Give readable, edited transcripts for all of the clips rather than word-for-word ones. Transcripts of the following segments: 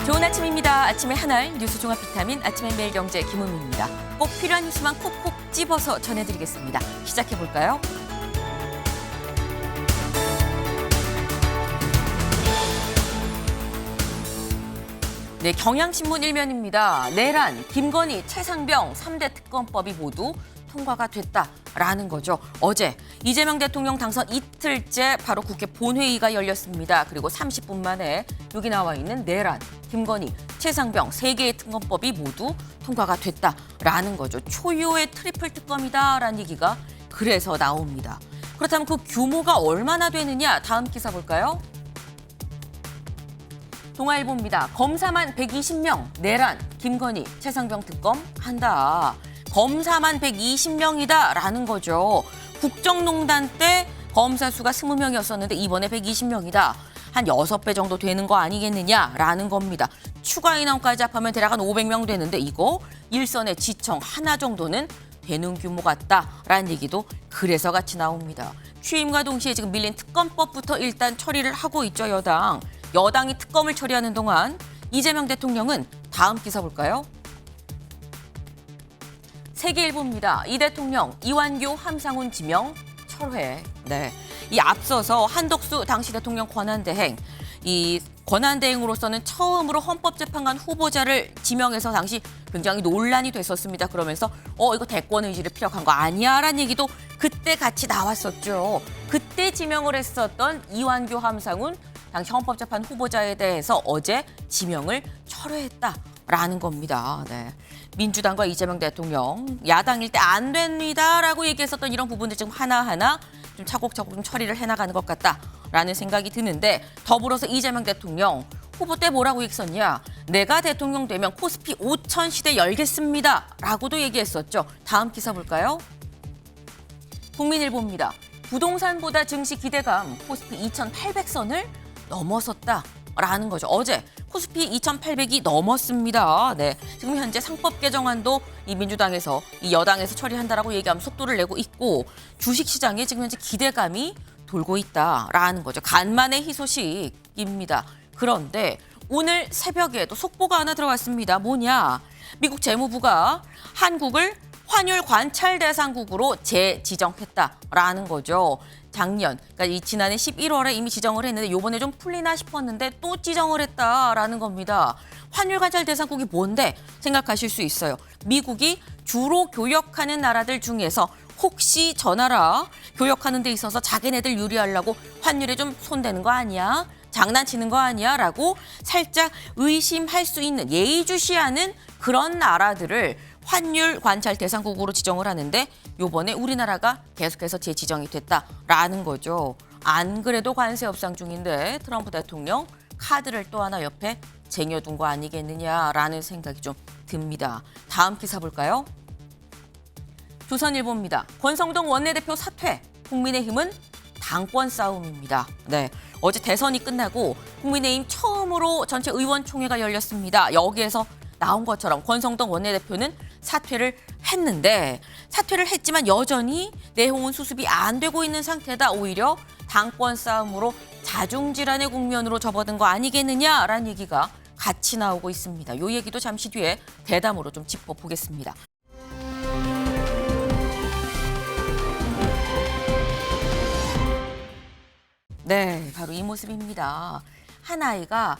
좋은 아침입니다. 아침의 하나를 뉴스 종합 비타민 아침의 매일 경제 김은미입니다. 꼭 필요한 뉴스만 콕콕 집어서 전해드리겠습니다. 시작해볼까요? 네, 경향신문 일면입니다. 내란, 김건희, 최상병 3대 특검법이 모두 통과가 됐다라는 거죠. 어제 이재명 대통령 당선 이틀째 바로 국회 본회의가 열렸습니다. 그리고 30분 만에 여기 나와 있는 내란, 김건희, 최상병 3개의 특검법이 모두 통과가 됐다라는 거죠. 초유의 트리플 특검이다라는 얘기가 그래서 나옵니다. 그렇다면 그 규모가 얼마나 되느냐 다음 기사 볼까요? 동아일보입니다. 검사만 120명, 내란, 김건희, 최상병 특검 한다. 검사만 120명이다라는 거죠. 국정농단 때 검사 수가 20명이었었는데 이번에 120명이다. 한 6배 정도 되는 거 아니겠느냐라는 겁니다. 추가 인원까지 합하면 대략 한 500명 되는데 이거 일선의 지청 하나 정도는 되는 규모 같다라는 얘기도 그래서 같이 나옵니다. 취임과 동시에 지금 밀린 특검법부터 일단 처리를 하고 있죠, 여당. 여당이 특검을 처리하는 동안 이재명 대통령은 다음 기사 볼까요? 세계일보입니다. 이 대통령 이완규 함상훈 지명 철회. 네, 이 앞서서 한덕수 당시 대통령 권한대행, 이 권한대행으로서는 처음으로 헌법재판관 후보자를 지명해서 당시 굉장히 논란이 됐었습니다. 그러면서 이거 대권 의지를 피력한 거 아니야라는 얘기도 그때 같이 나왔었죠. 그때 지명을 했었던 이완규 함상훈 당시 헌법재판 후보자에 대해서 어제 지명을 철회했다라는 겁니다. 네. 민주당과 이재명 대통령 야당일 때 안 됩니다라고 얘기했었던 이런 부분들 지금 하나하나 좀 차곡차곡 좀 처리를 해나가는 것 같다라는 생각이 드는데 더불어서 이재명 대통령 후보 때 뭐라고 얘기했었냐. 내가 대통령 되면 코스피 5천 시대 열겠습니다라고도 얘기했었죠. 다음 기사 볼까요? 국민일보입니다. 부동산보다 증시 기대감 코스피 2,800선을 넘어섰다라는 거죠. 어제 코스피 2,800이 넘었습니다. 네, 지금 현재 상법 개정안도 이 민주당에서 이 여당에서 처리한다라고 얘기하면 속도를 내고 있고 주식시장에 지금 현재 기대감이 돌고 있다라는 거죠. 간만의 희소식입니다. 그런데 오늘 새벽에 또 속보가 하나 들어왔습니다. 뭐냐? 미국 재무부가 한국을 환율 관찰 대상국으로 재지정했다라는 거죠. 작년, 그러니까 이 지난해 11월에 이미 지정을 했는데 이번에 좀 풀리나 싶었는데 또 지정을 했다라는 겁니다. 환율 관찰 대상국이 뭔데 생각하실 수 있어요. 미국이 주로 교역하는 나라들 중에서 혹시 저 나라 교역하는 데 있어서 자기네들 유리하려고 환율에 좀 손대는 거 아니야? 장난치는 거 아니야? 라고 살짝 의심할 수 있는 예의주시하는 그런 나라들을 환율 관찰 대상국으로 지정을 하는데 요번에 우리나라가 계속해서 재지정이 됐다라는 거죠. 안 그래도 관세 협상 중인데 트럼프 대통령 카드를 또 하나 옆에 쟁여둔 거 아니겠느냐라는 생각이 좀 듭니다. 다음 기사 볼까요? 조선일보입니다. 권성동 원내대표 사퇴, 국민의힘은 당권 싸움입니다. 네, 어제 대선이 끝나고 국민의힘 처음으로 전체 의원총회가 열렸습니다. 여기에서 나온 것처럼 권성동 원내대표는 사퇴를 했는데 사퇴를 했지만 여전히 내홍은 수습이 안 되고 있는 상태다. 오히려 당권 싸움으로 자중질환의 국면으로 접어든 거 아니겠느냐라는 얘기가 같이 나오고 있습니다. 이 얘기도 잠시 뒤에 대담으로 좀 짚어보겠습니다. 네, 바로 이 모습입니다. 한 아이가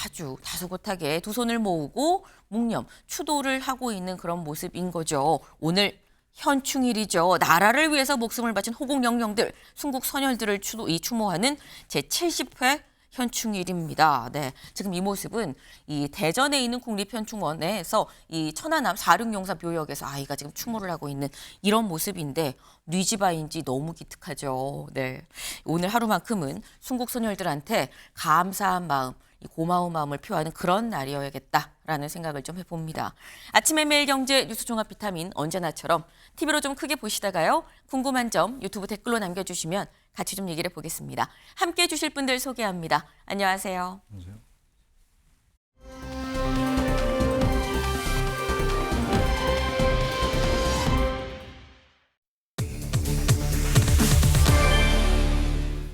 아주 다소곳하게 두 손을 모으고 묵념, 추도를 하고 있는 그런 모습인 거죠. 오늘 현충일이죠. 나라를 위해서 목숨을 바친 호국 영령들, 순국 선열들을 추모하는 제70회 현충일입니다. 네, 지금 이 모습은 이 대전에 있는 국립현충원에서 이 천안함 4.6용사 묘역에서 아이가 지금 추모를 하고 있는 이런 모습인데 뉘지바인지 너무 기특하죠. 네, 오늘 하루만큼은 순국 선열들한테 감사한 마음, 고마운 마음을 표하는 그런 날이어야겠다라는 생각을 좀 해봅니다. 아침의 매일 경제 뉴스 종합 비타민 언제나처럼 TV로 좀 크게 보시다가요. 궁금한 점 유튜브 댓글로 남겨주시면 같이 좀 얘기를 해보겠습니다. 함께해 주실 분들 소개합니다. 안녕하세요. 안녕하세요.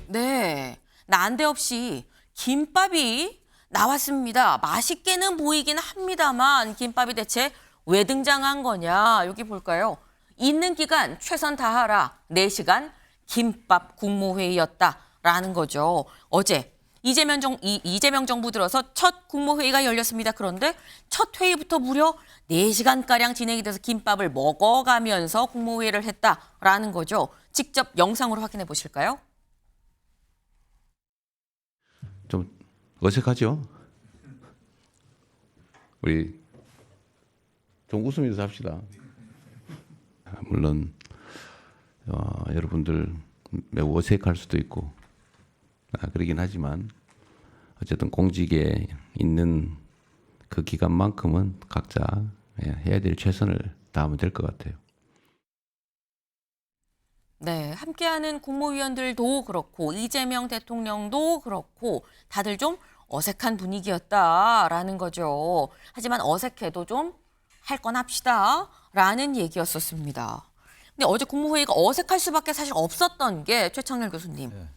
네, 난데없이 김밥이 나왔습니다. 맛있게는 보이긴 합니다만 김밥이 대체 왜 등장한 거냐? 여기 볼까요? 있는 기간 최선 다하라. 4시간 김밥 국무회의였다라는 거죠. 어제 이재명 정부 들어서 첫 국무회의가 열렸습니다. 그런데 첫 회의부터 무려 4시간가량 진행이 돼서 김밥을 먹어가면서 국무회의를 했다라는 거죠. 직접 영상으로 확인해 보실까요? 좀 어색하죠? 우리 좀 웃으면서 합시다. 물론 여러분들 매우 어색할 수도 있고 그러긴 하지만 어쨌든 공직에 있는 그 기간만큼은 각자 해야 될 최선을 다하면 될 것 같아요. 네, 함께하는 국무위원들도 그렇고 이재명 대통령도 그렇고 다들 좀 어색한 분위기였다라는 거죠. 하지만 어색해도 좀 할 건 합시다라는 얘기였었습니다. 근데 어제 국무회의가 어색할 수밖에 사실 없었던 게 최창렬 교수님. 네.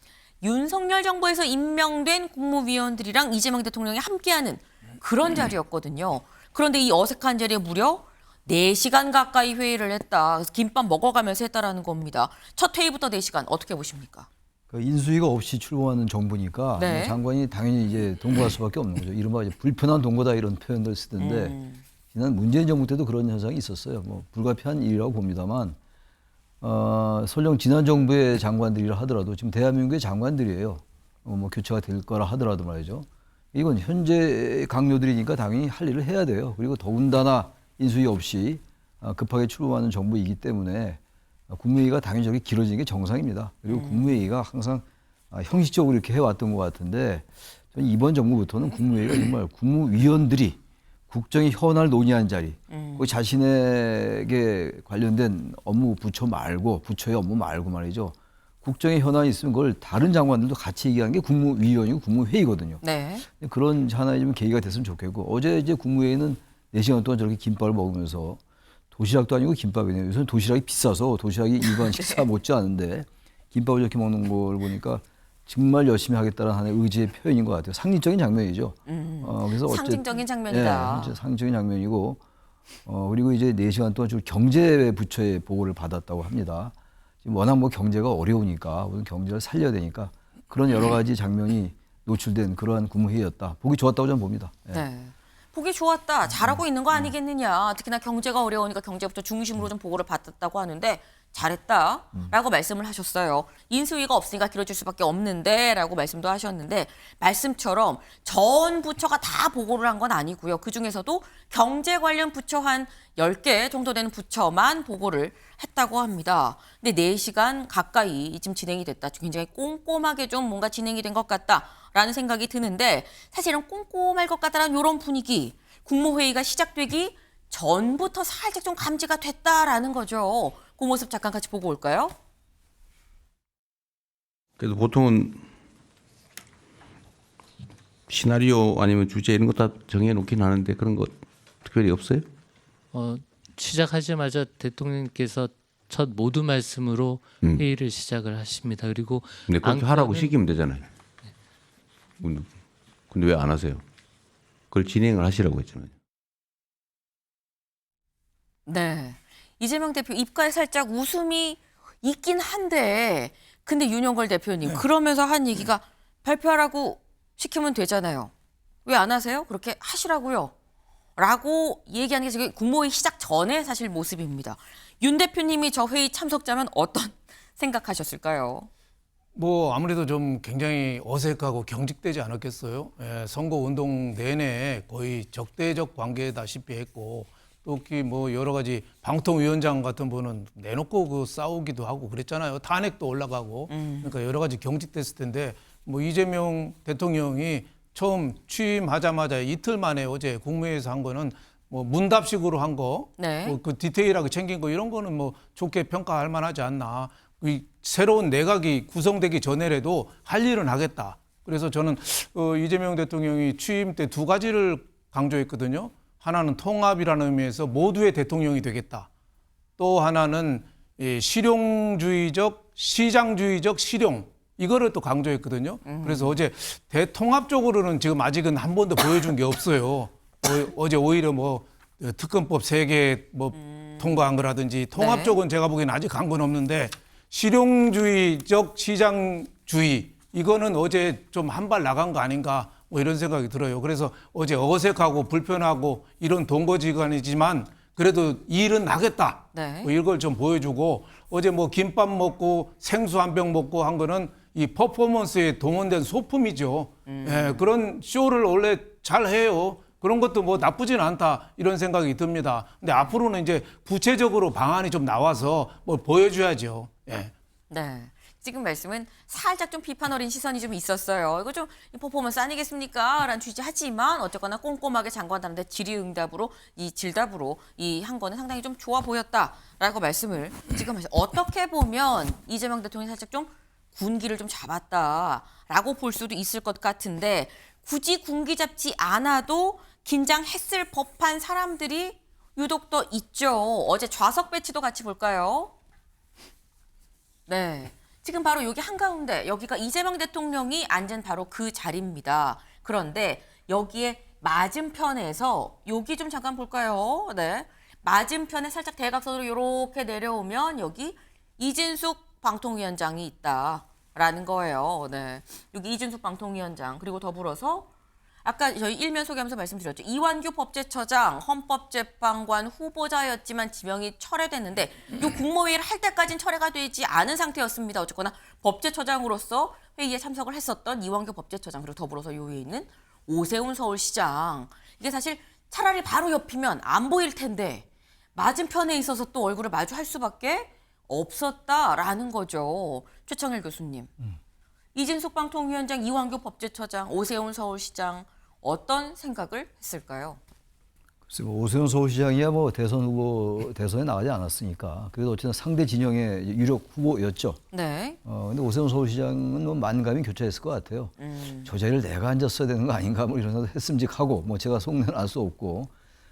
윤석열 정부에서 임명된 국무위원들이랑 이재명 대통령이 함께하는 그런 자리였거든요. 그런데 이 어색한 자리에 무려 4시간 가까이 회의를 했다. 그래서 김밥 먹어가면서 했다라는 겁니다. 첫 회의부터 4시간 어떻게 보십니까? 그 인수위가 없이 출범하는 정부니까 네. 장관이 당연히 이제 동거할 수밖에 없는 거죠. 이른바 이제 불편한 동거다 이런 표현들 쓰던데 지난 문재인 정부 때도 그런 현상이 있었어요. 뭐 불가피한 일이라고 봅니다만 설령 지난 정부의 장관들이라 하더라도 지금 대한민국의 장관들이에요. 뭐 교체가 될 거라 하더라도 말이죠. 이건 현재 강요들이니까 당연히 할 일을 해야 돼요. 그리고 더군다나 인수위 없이 급하게 출범하는 정부이기 때문에 국무회의가 당연히 저렇게 길어지는 게 정상입니다. 그리고 국무회의가 항상 형식적으로 이렇게 해왔던 것 같은데 저는 이번 정부부터는 국무회의가 정말 국무위원들이 국정의 현안을 논의한 자리, 거기 자신에게 관련된 업무 부처 말고 부처의 업무 말고 말이죠. 국정의 현안이 있으면 그걸 다른 장관들도 같이 얘기하는 게 국무위원이고 국무회의거든요. 네. 그런 하나의 좀 계기가 됐으면 좋겠고 어제 이제 국무회의는 4시간 동안 저렇게 김밥을 먹으면서 도시락도 아니고 김밥이네요. 요새는 도시락이 비싸서 도시락이 일반 식사 못지 않은데 김밥을 저렇게 먹는 걸 보니까 정말 열심히 하겠다는 하나의 의지의 표현인 것 같아요. 상징적인 장면이죠. 그래서 상징적인 장면이다. 네, 상징적인 장면이고 그리고 이제 4시간 동안 주로 경제 부처의 보고를 받았다고 합니다. 지금 워낙 뭐 경제가 어려우니까 우선 경제를 살려야 되니까 그런 여러 가지 장면이 노출된 그러한 국무회의였다. 보기 좋았다고 저는 봅니다. 네. 보기 좋았다. 잘하고 있는 거 아니겠느냐. 특히나 경제가 어려우니까 경제부터 중심으로 좀 보고를 받았다고 하는데 잘했다라고 말씀을 하셨어요. 인수위가 없으니까 길어질 수밖에 없는데 라고 말씀도 하셨는데 말씀처럼 전 부처가 다 보고를 한 건 아니고요. 그중에서도 경제 관련 부처 한 10개 정도 되는 부처만 보고를 했다고 합니다. 근데 4시간 가까이 지금 진행이 됐다. 굉장히 꼼꼼하게 좀 뭔가 진행이 된 것 같다라는 생각이 드는데 사실은 꼼꼼할 것 같다라는 이런 분위기 국무회의가 시작되기 전부터 살짝 좀 감지가 됐다라는 거죠. 그 모습 잠깐 같이 보고 올까요? 그래서 보통은 시나리오 아니면 주제 이런 거 다 정해놓긴 하는데 그런 거 특별히 없어요? 시작하자마자 대통령께서 첫 모두 말씀으로 회의를 시작을 하십니다. 그리고 근데 그렇게 하라고 시키면 되잖아요. 근데 왜 안 하세요? 그걸 진행을 하시라고 했잖아요. 네. 이재명 대표 입가에 살짝 웃음이 있긴 한데 근데 윤영걸 대표님 그러면서 한 얘기가 발표하라고 시키면 되잖아요. 왜 안 하세요? 그렇게 하시라고요. 라고 얘기하는 게 지금 국무회의 시작 전에 사실 모습입니다. 윤 대표님이 저 회의 참석자면 어떤 생각하셨을까요? 뭐 아무래도 좀 굉장히 어색하고 경직되지 않았겠어요. 선거운동 내내 거의 적대적 관계다시피 했고 특히 뭐 여러 가지 방통위원장 같은 분은 내놓고 그 싸우기도 하고 그랬잖아요. 탄핵도 올라가고 그러니까 여러 가지 경직됐을 텐데 뭐 이재명 대통령이 처음 취임하자마자 이틀 만에 어제 국무회의에서 한 거는 뭐 문답식으로 한 거, 네. 뭐 그 디테일하게 챙긴 거 이런 거는 뭐 좋게 평가할 만하지 않나. 이 새로운 내각이 구성되기 전에라도 할 일은 하겠다. 그래서 저는 이재명 대통령이 취임 때 2가지를 강조했거든요. 하나는 통합이라는 의미에서 모두의 대통령이 되겠다. 또 하나는 실용주의적, 시장주의적 실용, 이거를 또 강조했거든요. 그래서 어제 대통합적으로는 지금 아직은 한 번도 보여준 게 없어요. 어제 오히려 뭐 특검법 3개 뭐 통과한 거라든지 통합 네. 쪽은 제가 보기에는 아직 간 건 없는데 실용주의적 시장주의 이거는 어제 좀 한 발 나간 거 아닌가 뭐 이런 생각이 들어요. 그래서 어제 어색하고 불편하고 이런 동거지간이지만 그래도 일은 나겠다. 네. 뭐 이걸 좀 보여주고 어제 뭐 김밥 먹고 생수 한 병 먹고 한 거는 이 퍼포먼스에 동원된 소품이죠. 예, 그런 쇼를 원래 잘 해요. 그런 것도 뭐 나쁘진 않다 이런 생각이 듭니다. 근데 앞으로는 이제 구체적으로 방안이 좀 나와서 뭘 보여줘야죠. 예. 네. 지금 말씀은 살짝 좀 비판 어린 시선이 좀 있었어요. 이거 좀 퍼포먼스 아니겠습니까? 라는 취지하지만 어쨌거나 꼼꼼하게 장관답는데 질의응답으로 이 질답으로 이 한 거는 상당히 좀 좋아 보였다라고 말씀을 지금 하셨어요. 어떻게 보면 이재명 대통령이 살짝 좀 군기를 좀 잡았다라고 볼 수도 있을 것 같은데 굳이 군기 잡지 않아도 긴장했을 법한 사람들이 유독 더 있죠. 어제 좌석 배치도 같이 볼까요? 네. 지금 바로 여기 한가운데 여기가 이재명 대통령이 앉은 바로 그 자리입니다. 그런데 여기에 맞은편에서 여기 좀 잠깐 볼까요? 네. 맞은편에 살짝 대각선으로 이렇게 내려오면 여기 이진숙 방통위원장이 있다라는 거예요. 네. 여기 이진숙 방통위원장 그리고 더불어서 아까 저희 일면 소개하면서 말씀드렸죠. 이완규 법제처장 헌법재판관 후보자였지만 지명이 철회됐는데 이 국무회의를 할 때까지는 철회가 되지 않은 상태였습니다. 어쨌거나 법제처장으로서 회의에 참석을 했었던 이완규 법제처장 그리고 더불어서 이 위에 있는 오세훈 서울시장. 이게 사실 차라리 바로 옆이면 안 보일 텐데 맞은편에 있어서 또 얼굴을 마주할 수밖에 없었다라는 거죠. 최창일 교수님. 이진숙 방통위원장, 이완규 법제처장, 오세훈 서울시장 어떤 생각을 했을까요? 글쎄 뭐 오세훈 서울시장이야 뭐 대선 후보 대선에 나가지 않았으니까 그래도 어쨌든 상대 진영의 유력 후보였죠. 네. 근데 오세훈 서울시장은 뭐 만감이 교차했을 것 같아요. 저 자리를 내가 앉았어야 되는 거 아닌가 뭐 이런 생각도 했음직하고 뭐 제가 속내는 알 수 없고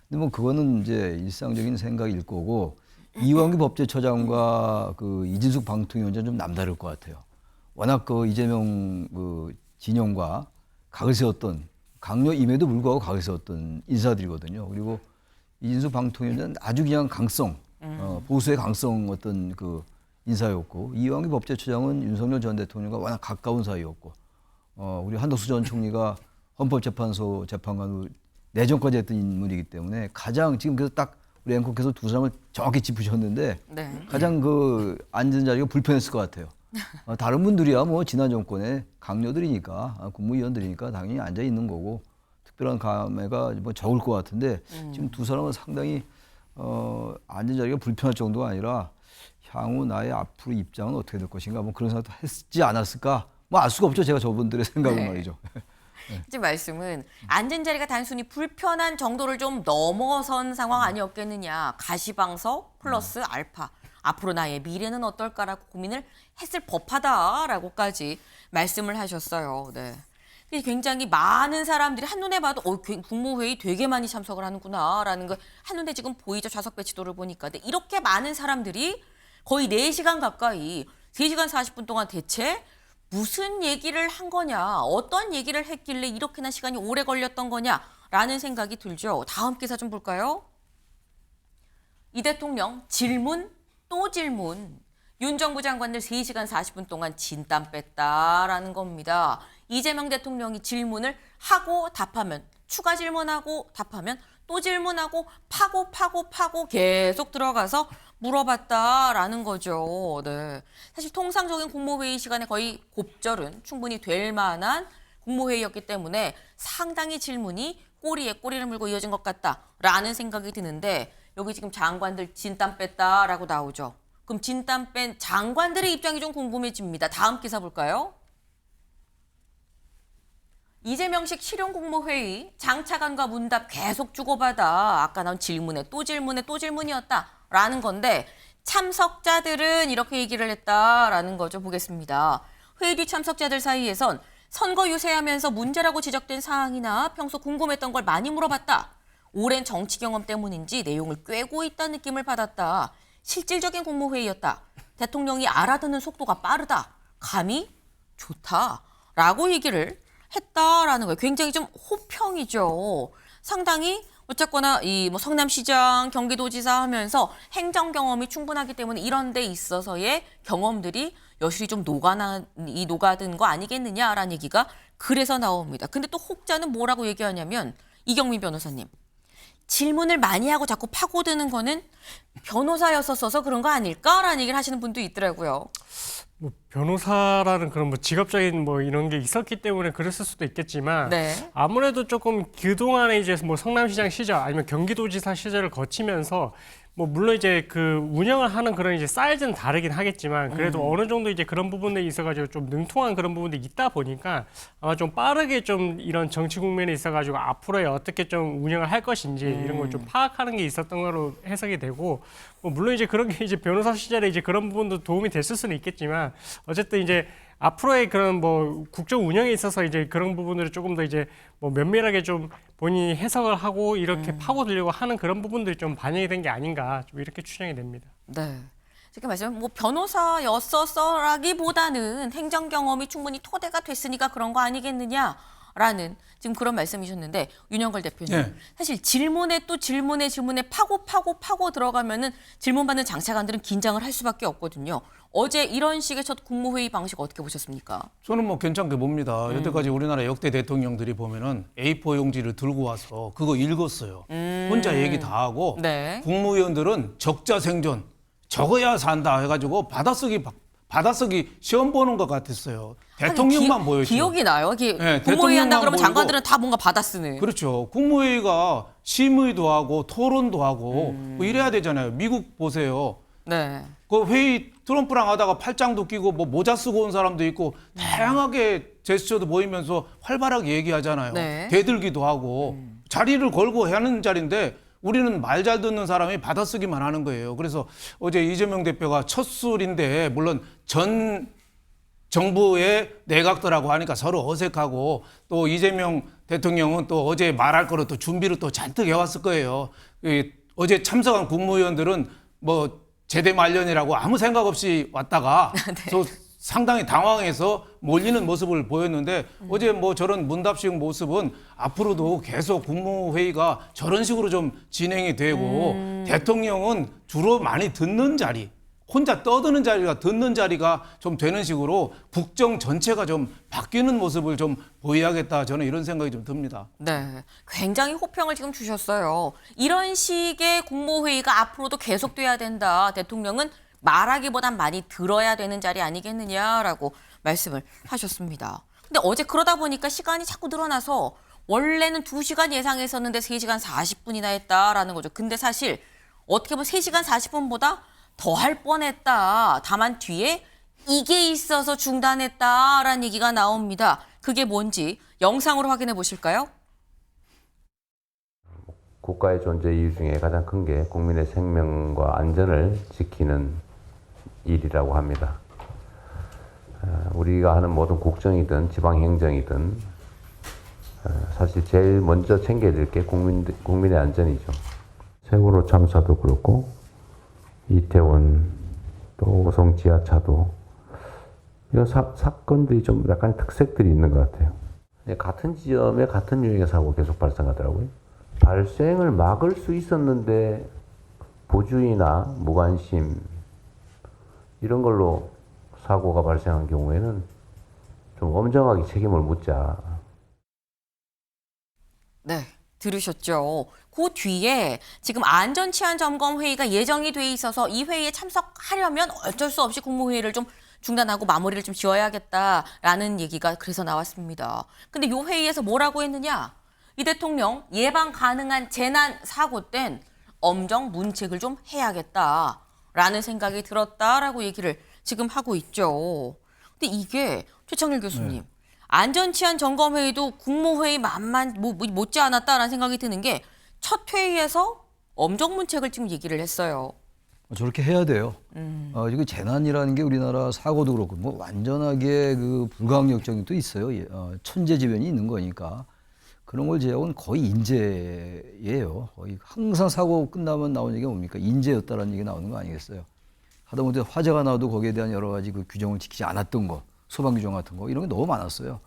근데 뭐 그거는 이제 일상적인 생각일 거고 이완규 법제처장과 그 이진숙 방통위원장 좀 남다를 것 같아요. 워낙 그 이재명 그 진영과 각을 세웠던 강요임에도 불구하고 각을 세웠던 인사들이거든요. 그리고 이진숙 방통위원장은 아주 그냥 강성, 보수의 강성 어떤 그 인사였고 이완규 법제처장은 윤석열 전 대통령과 워낙 가까운 사이였고 우리 한덕수 전 총리가 헌법재판소 재판관으로 내정까지 했던 인물이기 때문에 가장 지금 그래서 딱 우리 앵커께서 두 사람을 정확히 짚으셨는데 네. 가장 그 앉은 자리가 불편했을 것 같아요. 다른 분들이야 뭐 지난 정권의 강요들이니까 국무위원들이니까 당연히 앉아 있는 거고 특별한 감회가 뭐 적을 것 같은데 지금 두 사람은 상당히 앉은 자리가 불편할 정도가 아니라 향후 나의 앞으로 입장은 어떻게 될 것인가 뭐 그런 생각도 했지 않았을까 뭐 알 수가 없죠 제가 저분들의 생각은 네. 말이죠. 지금 말씀은 앉은 자리가 단순히 불편한 정도를 좀 넘어선 상황 아니었겠느냐. 가시방석 플러스 알파. 앞으로 나의 미래는 어떨까라고 고민을 했을 법하다라고까지 말씀을 하셨어요. 네. 굉장히 많은 사람들이 한눈에 봐도 국무회의 되게 많이 참석을 하는구나라는 거 한눈에 지금 보이죠. 좌석 배치도를 보니까. 근데 이렇게 많은 사람들이 거의 4시간 가까이 3시간 40분 동안 대체 무슨 얘기를 한 거냐, 어떤 얘기를 했길래 이렇게나 시간이 오래 걸렸던 거냐라는 생각이 들죠. 다음 기사 좀 볼까요? 이 대통령 질문 또 질문. 윤 정부 장관들 3시간 40분 동안 진땀 뺐다라는 겁니다. 이재명 대통령이 질문을 하고 답하면 추가 질문하고 답하면 또 질문하고 파고 계속 들어가서 물어봤다라는 거죠. 네. 사실 통상적인 국무회의 시간에 거의 곱절은 충분히 될 만한 국무회의였기 때문에 상당히 질문이 꼬리에 꼬리를 물고 이어진 것 같다라는 생각이 드는데 여기 지금 장관들 진땀 뺐다라고 나오죠. 그럼 진땀 뺀 장관들의 입장이 좀 궁금해집니다. 다음 기사 볼까요? 이재명식 실용국무회의 장차관과 문답 계속 주고받아 아까 나온 질문에 또 질문이었다라는 건데 참석자들은 이렇게 얘기를 했다라는 거죠. 보겠습니다. 회의 뒤 참석자들 사이에선 선거 유세하면서 문제라고 지적된 사항이나 평소 궁금했던 걸 많이 물어봤다. 오랜 정치 경험 때문인지 내용을 꿰고 있다는 느낌을 받았다. 실질적인 국무회의였다. 대통령이 알아듣는 속도가 빠르다. 감히 좋다라고 얘기를 했다라는 거예요. 굉장히 좀 호평이죠. 상당히 어쨌거나 이 뭐 성남시장, 경기도지사 하면서 행정 경험이 충분하기 때문에 이런 데 있어서의 경험들이 여실히 좀 녹아든 거 아니겠느냐라는 얘기가 그래서 나옵니다. 근데 또 혹자는 뭐라고 얘기하냐면 이경민 변호사님. 질문을 많이 하고 자꾸 파고드는 거는 변호사였었어서 그런 거 아닐까라는 얘기를 하시는 분도 있더라고요. 뭐 변호사라는 그런 뭐 직업적인 뭐 이런 게 있었기 때문에 그랬을 수도 있겠지만 네. 아무래도 조금 그동안에 이제 뭐 성남시장 시절 아니면 경기도지사 시절을 거치면서 뭐 물론 이제 그 운영을 하는 그런 이제 사이즈는 다르긴 하겠지만 그래도 어느 정도 이제 그런 부분에 있어가지고 좀 능통한 그런 부분들이 있다 보니까 아마 좀 빠르게 좀 이런 정치 국면에 있어가지고 앞으로에 어떻게 좀 운영을 할 것인지 이런 걸 좀 파악하는 게 있었던 거로 해석이 되고 뭐 물론 이제 그런 게 이제 변호사 시절에 이제 그런 부분도 도움이 됐을 수는 있겠지만 어쨌든 이제 앞으로의 그런 뭐 국정 운영에 있어서 이제 그런 부분들을 조금 더 이제 뭐 면밀하게 좀 본인이 해석을 하고 이렇게 파고들려고 하는 그런 부분들이 좀 반영이 된 게 아닌가 좀 이렇게 추정이 됩니다. 네. 지금 말씀 뭐 변호사였어서라기보다는 행정 경험이 충분히 토대가 됐으니까 그런 거 아니겠느냐라는 지금 그런 말씀이셨는데 윤영걸 대표님 네. 사실 질문에 또 질문에 파고 들어가면은 질문받는 장차관들은 긴장을 할 수밖에 없거든요. 어제 이런 식의 첫 국무회의 방식 어떻게 보셨습니까? 저는 뭐 괜찮게 봅니다. 여태까지 우리나라 역대 대통령들이 보면은 A4 용지를 들고 와서 그거 읽었어요. 혼자 얘기 다 하고 네. 국무위원들은 적자생존 적어야 산다 해가지고 받아쓰기 시험 보는 것 같았어요. 대통령만 보여줘. 기억이 나요. 네, 국무회의 한다 대통령만 그러면 보이고. 장관들은 다 뭔가 받아쓰는. 그렇죠. 국무회의가 심의도 하고 토론도 하고 뭐 이래야 되잖아요. 미국 보세요. 네. 그 회의 트럼프랑 하다가 팔짱도 끼고 뭐 모자 쓰고 온 사람도 있고 다양하게 제스처도 보이면서 활발하게 얘기하잖아요. 네. 대들기도 하고 자리를 걸고 하는 자리인데 우리는 말 잘 듣는 사람이 받아쓰기만 하는 거예요. 그래서 어제 이재명 대표가 첫 술인데 물론 전 정부의 내각들하고 하니까 서로 어색하고 또 이재명 대통령은 또 어제 말할 거로 또 준비를 또 잔뜩 해왔을 거예요. 어제 참석한 국무위원들은 뭐 제대 말년이라고 아무 생각 없이 왔다가 또 상당히 당황해서 몰리는 모습을 보였는데 어제 뭐 저런 문답식 모습은 앞으로도 계속 국무회의가 저런 식으로 좀 진행이 되고 대통령은 주로 많이 듣는 자리 혼자 떠드는 자리가 듣는 자리가 좀 되는 식으로 국정 전체가 좀 바뀌는 모습을 좀 보여야겠다 저는 이런 생각이 좀 듭니다. 네, 굉장히 호평을 지금 주셨어요. 이런 식의 국무회의가 앞으로도 계속돼야 된다. 대통령은 말하기보단 많이 들어야 되는 자리 아니겠느냐라고 말씀을 하셨습니다. 근데 어제 그러다 보니까 시간이 자꾸 늘어나서 원래는 2시간 예상했었는데 3시간 40분이나 했다라는 거죠. 근데 사실 어떻게 보면 3시간 40분보다 더 할 뻔했다. 다만 뒤에 이게 있어서 중단했다라는 얘기가 나옵니다. 그게 뭔지 영상으로 확인해 보실까요? 국가의 존재 이유 중에 가장 큰 게 국민의 생명과 안전을 지키는 일이라고 합니다. 우리가 하는 모든 국정이든 지방행정이든 사실 제일 먼저 챙겨야 될 게 국민의 안전이죠. 세월호 참사도 그렇고 이태원 또 오송 지하차도 이런 사건들이 좀 약간 특색들이 있는 것 같아요. 같은 지점에 같은 유형의 사고가 계속 발생하더라고요. 발생을 막을 수 있었는데 보주의나 무관심 이런 걸로 사고가 발생한 경우에는 좀 엄정하게 책임을 묻자. 네, 들으셨죠? 그 뒤에 지금 안전치안점검회의가 예정이 돼 있어서 이 회의에 참석하려면 어쩔 수 없이 국무회의를 좀 중단하고 마무리를 좀 지어야겠다라는 얘기가 그래서 나왔습니다. 근데 이 회의에서 뭐라고 했느냐? 이 대통령 예방 가능한 재난 사고 땐 엄정 문책을 좀 해야겠다라는 생각이 들었다라고 얘기를 지금 하고 있죠. 근데 이게 최창렬 교수님 안전치안점검회의도 국무회의 만만 못지 않았다라는 생각이 드는 게 첫 회의에서 엄정문책을 지금 얘기를 했어요. 저렇게 해야 돼요. 이거 재난이라는 게 우리나라 사고도 그렇고 뭐 완전하게 그 불가항력적인 또 있어요. 천재지변이 있는 거니까 그런 걸 제외하고는 거의 인재예요. 거의 항상 사고 끝나면 나오는 얘기가 뭡니까? 인재였다라는 얘기 나오는 거 아니겠어요? 하다못해 화재가 나도 거기에 대한 여러 가지 그 규정을 지키지 않았던 거 소방 규정 같은 거 이런 게 너무 많았어요.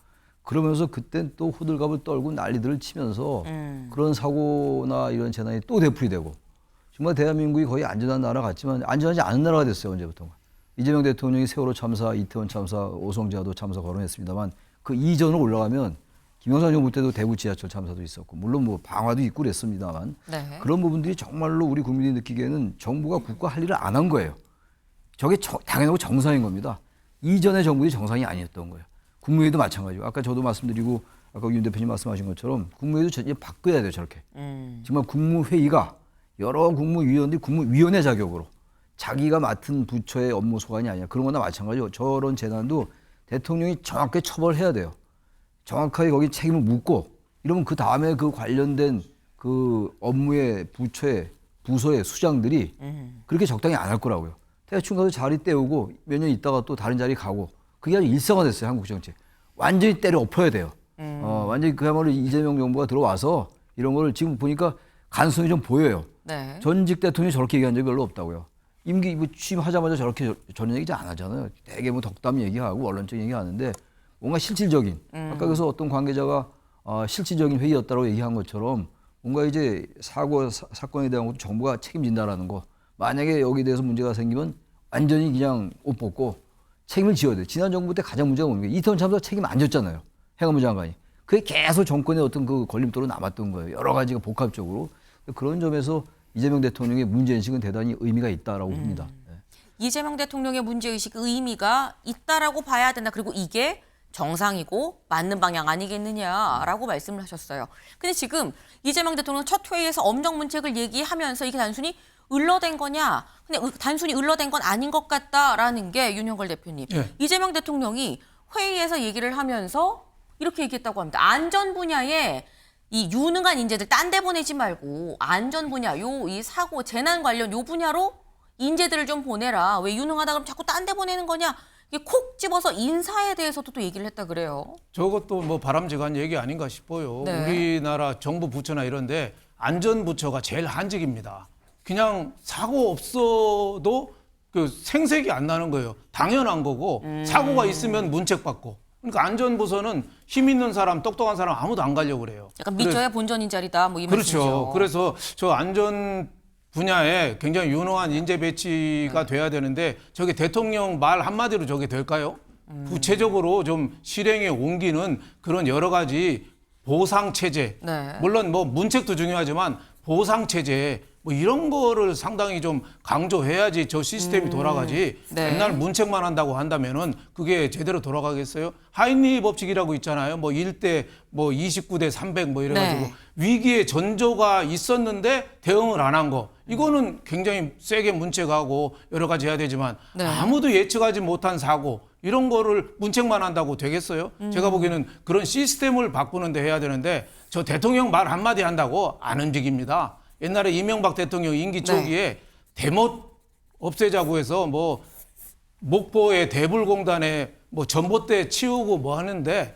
그러면서 그땐 또 호들갑을 떨고 난리들을 치면서 그런 사고나 이런 재난이 또 되풀이되고 정말 대한민국이 거의 안전한 나라 같지만 안전하지 않은 나라가 됐어요. 언제부턴가. 이재명 대통령이 세월호 참사, 이태원 참사, 오송지하도 참사 거론했습니다만 그 이전으로 올라가면 김영삼 정부 때도 대구 지하철 참사도 있었고 물론 뭐 방화도 있고 그랬습니다만 네. 그런 부분들이 정말로 우리 국민이 느끼기에는 정부가 국가 할 일을 안 한 거예요. 저게 당연하고 정상인 겁니다. 이전의 정부의 정상이 아니었던 거예요. 국무회의도 마찬가지고 아까 저도 말씀드리고 아까 윤 대표님 말씀하신 것처럼 국무회의도 전혀 바꿔야 돼요. 저렇게. 정말 국무회의가 여러 국무위원들이 국무위원회 자격으로 자기가 맡은 부처의 업무 소관이 아니라 그런 거나 마찬가지로 저런 재난도 대통령이 정확하게 처벌해야 돼요. 정확하게 거기 책임을 묻고 이러면 그 다음에 그 관련된 그 업무의 부처의 부서의 수장들이 그렇게 적당히 안 할 거라고요. 대충 가서 자리 때우고 몇 년 있다가 또 다른 자리 가고 그게 아주 일상화됐어요. 한국 정치. 완전히 때려 엎어야 돼요. 완전히 그야말로 이재명 정부가 들어와서 이런 거를 지금 보니까 가능성이 좀 보여요. 네. 전직 대통령이 저렇게 얘기한 적이 별로 없다고요. 임기 뭐 취임하자마자 저렇게 저런 얘기 잘 안 하잖아요. 되게 뭐 덕담 얘기하고 언론적 얘기하는데 뭔가 실질적인 아까 그래서 어떤 관계자가 실질적인 회의였다고 얘기한 것처럼 뭔가 이제 사건에 대한 것도 정부가 책임진다라는 거. 만약에 여기에 대해서 문제가 생기면 완전히 그냥 옷 벗고 책임을 지어야 돼. 지난 정부 때 가장 문제가 뭐냐면 이태원 참사 책임 안 졌잖아요. 행안부 장관이. 그게 계속 정권의 어떤 그 걸림돌로 남았던 거예요. 여러 가지가 복합적으로. 그런 점에서 이재명 대통령의 문제인식은 대단히 의미가 있다라고 봅니다. 네. 이재명 대통령의 문제의식 의미가 있다라고 봐야 된다. 그리고 이게 정상이고 맞는 방향 아니겠느냐라고 말씀을 하셨어요. 근데 지금 이재명 대통령 첫 회의에서 엄정 문책을 얘기하면서 이게 단순히 을러댄 거냐? 근데 단순히 을러댄 건 아닌 것 같다라는 게 윤형걸 대표님. 예. 이재명 대통령이 회의에서 얘기를 하면서 이렇게 얘기했다고 합니다. 안전 분야에 이 유능한 인재들 딴 데 보내지 말고 안전 분야, 이 사고, 재난 관련 요 분야로 인재들을 좀 보내라. 왜 유능하다 그러면 자꾸 딴 데 보내는 거냐? 이게 콕 집어서 인사에 대해서도 또 얘기를 했다 그래요. 저것도 뭐 바람직한 얘기 아닌가 싶어요. 네. 우리나라 정부 부처나 이런데 안전부처가 제일 한직입니다. 그냥 사고 없어도 그 생색이 안 나는 거예요. 당연한 거고 사고가 있으면 문책받고. 그러니까 안전부서는 힘 있는 사람, 똑똑한 사람 아무도 안 가려고 그래요. 약간 믿져야 본전인 자리다 뭐 이 말씀이죠. 그렇죠. 그래서 저 안전 분야에 굉장히 유능한 인재 배치가 돼야 되는데 저게 대통령 말 한마디로 저게 될까요? 구체적으로 좀 실행에 옮기는 그런 여러 가지 보상 체제. 네. 물론 뭐 문책도 중요하지만 보상 체제 뭐 이런 거를 상당히 좀 강조해야지 저 시스템이 돌아가지. 네. 맨날 문책만 한다고 한다면은 그게 제대로 돌아가겠어요? 하인리 법칙이라고 있잖아요. 뭐 1대 뭐 29대 300 뭐 이래가지고 네. 위기의 전조가 있었는데 대응을 안 한 거. 이거는 굉장히 세게 문책하고 여러 가지 해야 되지만 네. 아무도 예측하지 못한 사고 이런 거를 문책만 한다고 되겠어요? 제가 보기에는 그런 시스템을 바꾸는데 해야 되는데 저 대통령 말 한마디 한다고 안 움직입니다. 옛날에 이명박 대통령 임기 초기에 대못 없애자고 해서 뭐 목포의 대불공단에 뭐 전봇대 치우고 뭐 하는데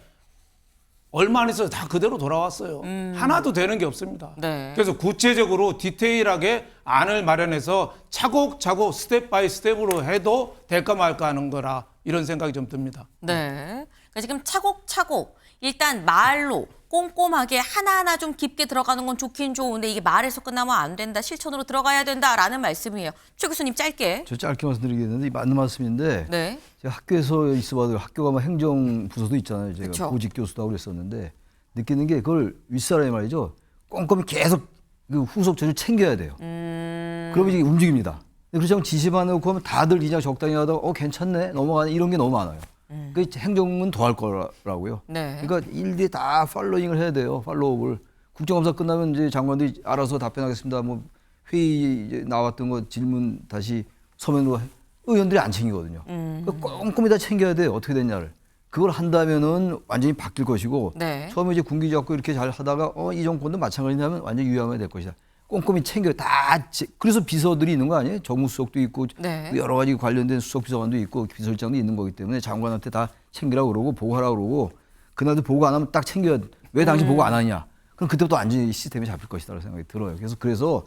얼마 안 있어서 다 그대로 돌아왔어요. 하나도 되는 게 없습니다. 네. 그래서 구체적으로 디테일하게 안을 마련해서 차곡차곡 스텝 바이 스텝으로 해도 될까 말까 하는 거라 이런 생각이 좀 듭니다. 네. 그러니까 지금 차곡차곡 일단 말로 꼼꼼하게 하나하나 좀 깊게 들어가는 건 좋긴 좋은데 이게 말에서 끝나면 안 된다. 실천으로 들어가야 된다라는 말씀이에요. 최 교수님 짧게. 저 짧게 말씀드리겠는데 맞는 말씀인데 네. 제가 학교에서 있어봐도 학교가 뭐 행정부서도 있잖아요. 제가 그쵸. 보직 교수도 하고 그랬었는데 느끼는 게 그걸 윗사람이 말이죠. 꼼꼼히 계속 그 후속 전을 챙겨야 돼요. 그러면 이게 움직입니다. 그렇지 않으면 지시만 해놓고 하면 다들 그냥 적당히 하다가 괜찮네 넘어가네 이런 게 너무 많아요. 그 행정은 더 할 거라고요. 네. 그러니까 일일이 다 팔로잉을 해야 돼요. 팔로우업을. 국정감사 끝나면 이제 장관들이 알아서 답변하겠습니다. 뭐 회의 이제 나왔던 거 질문 다시 서면으로 의원들이 안 챙기거든요. 그러니까 꼼꼼히 다 챙겨야 돼요. 어떻게 됐냐를. 그걸 한다면은 완전히 바뀔 것이고 네. 처음에 이제 군기 잡고 이렇게 잘 하다가 이 정권도 마찬가지냐면 완전히 유야무야 될 것이다. 꼼꼼히 챙겨 다 그래서 비서들이 있는 거 아니에요? 정무수석도 있고 네. 여러 가지 관련된 수석비서관도 있고 비서실장도 있는 거기 때문에 장관한테 다 챙기라고 그러고 보고하라고 그러고 그날도 보고 안 하면 딱 챙겨야 왜 당신 보고 안 하냐? 그럼 그때부터 완전히 시스템이 잡힐 것이다라는 생각이 들어요. 그래서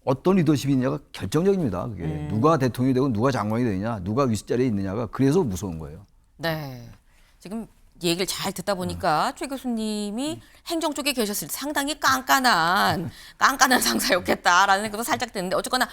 어떤 리더십이 있느냐가 결정적입니다. 그게 누가 대통령이 되고 누가 장관이 되느냐, 누가 윗자리에 있느냐가 그래서 무서운 거예요. 네. 지금 얘기를 잘 듣다 보니까 최 교수님이 행정 쪽에 계셨을 때 상당히 깐깐한 상사였겠다라는 생각도 살짝 드는데 어쨌거나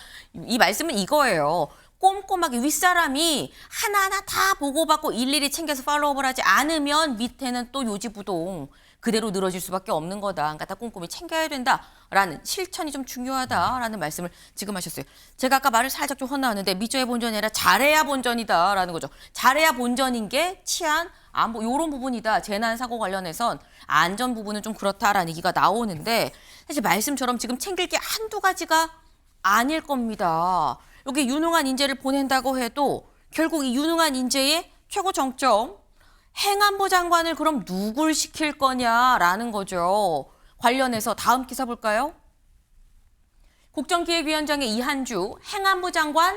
이 말씀은 이거예요. 꼼꼼하게 윗사람이 하나하나 다 보고받고 일일이 챙겨서 팔로우업을 하지 않으면 밑에는 또 요지부동 그대로 늘어질 수밖에 없는 거다. 그러니까 다 꼼꼼히 챙겨야 된다라는 실천이 좀 중요하다라는 말씀을 지금 하셨어요. 제가 아까 말을 살짝 좀 헛나왔는데 미져야 본전이 아니라 잘해야 본전이다라는 거죠. 잘해야 본전인 게 치안, 안보 이런 부분이다. 재난 사고 관련해선 안전 부분은 좀 그렇다라는 얘기가 나오는데 사실 말씀처럼 지금 챙길 게 한두 가지가 아닐 겁니다. 여기 유능한 인재를 보낸다고 해도 결국 이 유능한 인재의 최고 정점 행안부 장관을 그럼 누굴 시킬 거냐라는 거죠. 관련해서 다음 기사 볼까요? 국정기획위원장의 이한주, 행안부 장관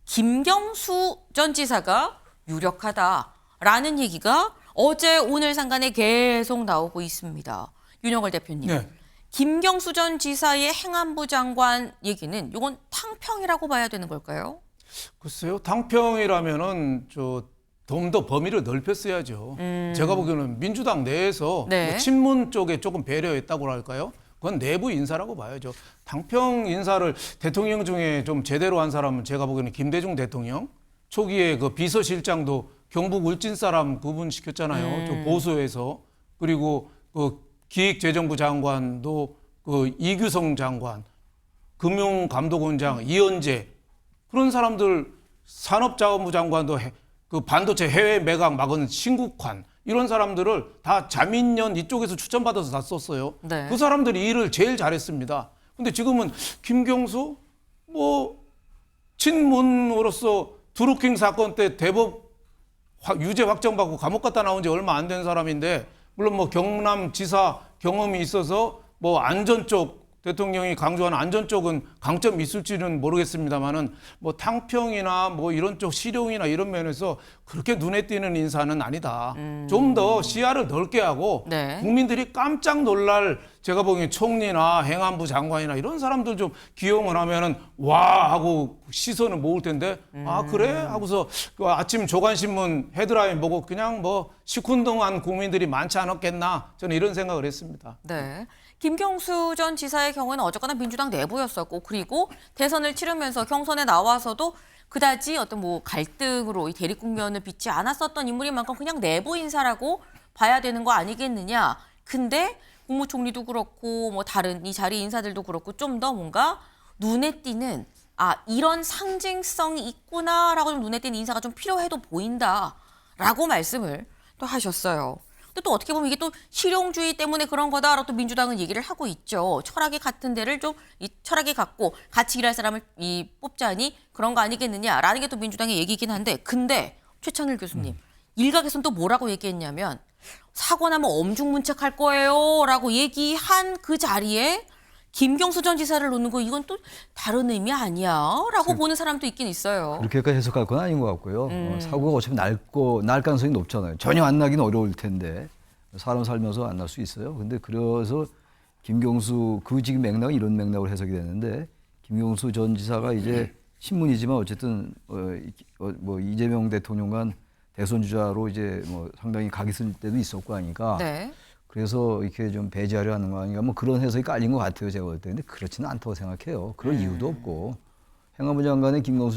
김경수 전 지사가 유력하다라는 얘기가 어제 오늘 상간에 계속 나오고 있습니다. 윤영걸 대표님. 네. 김경수 전 지사의 행안부 장관 얘기는 이건 탕평이라고 봐야 되는 걸까요? 글쎄요, 당평이라면은 좀 더 범위를 넓혔어야죠. 제가 보기에는 민주당 내에서 네. 뭐 친문 쪽에 조금 배려했다고 할까요? 그건 내부 인사라고 봐야죠. 당평 인사를 대통령 중에 좀 제대로 한 사람은 제가 보기에는 김대중 대통령 초기에 그 비서실장도 경북 울진 사람 그분 시켰잖아요. 좀 보수해서. 그리고 그 기획재정부 장관도 그 이규성 장관, 금융감독원장 이현재 그런 사람들 산업자원부 장관도 그 반도체 해외 매각 막은 신국환 이런 사람들을 다 자민련 이쪽에서 추천받아서 다 썼어요. 네. 그 사람들이 일을 제일 잘했습니다. 근데 지금은 김경수 뭐 친문으로서 드루킹 사건 때 대법 유죄 확정받고 감옥 갔다 나온 지 얼마 안 된 사람인데 물론 뭐 경남지사 경험이 있어서 뭐 안전 쪽 대통령이 강조한 안전 쪽은 강점이 있을지는 모르겠습니다만은 뭐 탕평이나 뭐 이런 쪽 실용이나 이런 면에서 그렇게 눈에 띄는 인사는 아니다. 좀 더 시야를 넓게 하고 네. 국민들이 깜짝 놀랄 제가 보기엔 총리나 행안부 장관이나 이런 사람들 좀 기용을 하면은 와 하고 시선을 모을 텐데 아 그래 하고서 그 아침 조간신문 헤드라인 보고 그냥 뭐 시큰둥한 국민들이 많지 않았겠나 저는 이런 생각을 했습니다. 네. 김경수 전 지사의 경우는 어쨌거나 민주당 내부였었고 그리고 대선을 치르면서 경선에 나와서도 그다지 어떤 뭐 갈등으로 이 대립국면을 빚지 않았었던 인물인 만큼 그냥 내부 인사라고 봐야 되는 거 아니겠느냐. 근데 국무총리도 그렇고 뭐 다른 이 자리 인사들도 그렇고 좀 더 뭔가 눈에 띄는 이런 상징성이 있구나라고 좀 눈에 띄는 인사가 좀 필요해도 보인다라고 말씀을 또 하셨어요. 근데 또 어떻게 보면 이게 또 실용주의 때문에 그런 거다라고 또 민주당은 얘기를 하고 있죠. 철학이 같은 데를 좀 이 철학이 같고 같이 일할 사람을 뽑자니 그런 거 아니겠느냐라는 게 또 민주당의 얘기긴 한데 근데 최천일 교수님 일각에서는 또 뭐라고 얘기했냐면 사고 나면 엄중문책할 거예요라고 얘기한 그 자리에 김경수 전 지사를 놓는 거 이건 또 다른 의미 아니야라고 보는 사람도 있긴 있어요. 그렇게까지 해석할 건 아닌 것 같고요. 사고가 어차피 날 가능성이 높잖아요. 전혀 안 나긴 어려울 텐데 사람 살면서 안 날 수 있어요. 근데 그래서 김경수 그 지금 맥락은 이런 맥락으로 해석이 되는데 김경수 전 지사가 이제 신문이지만 어쨌든 뭐 이재명 대통령과 대선 주자로 이제 뭐 상당히 각이 쓸 때도 있었고 하니까 네. 그래서 이렇게 좀 배제하려 하는 거 아닌가 뭐 그런 해석이 깔린 것 같아요 제가 볼 때. 근데 그렇지는 않다고 생각해요. 그럴 이유도 없고 행안부 장관의 김경수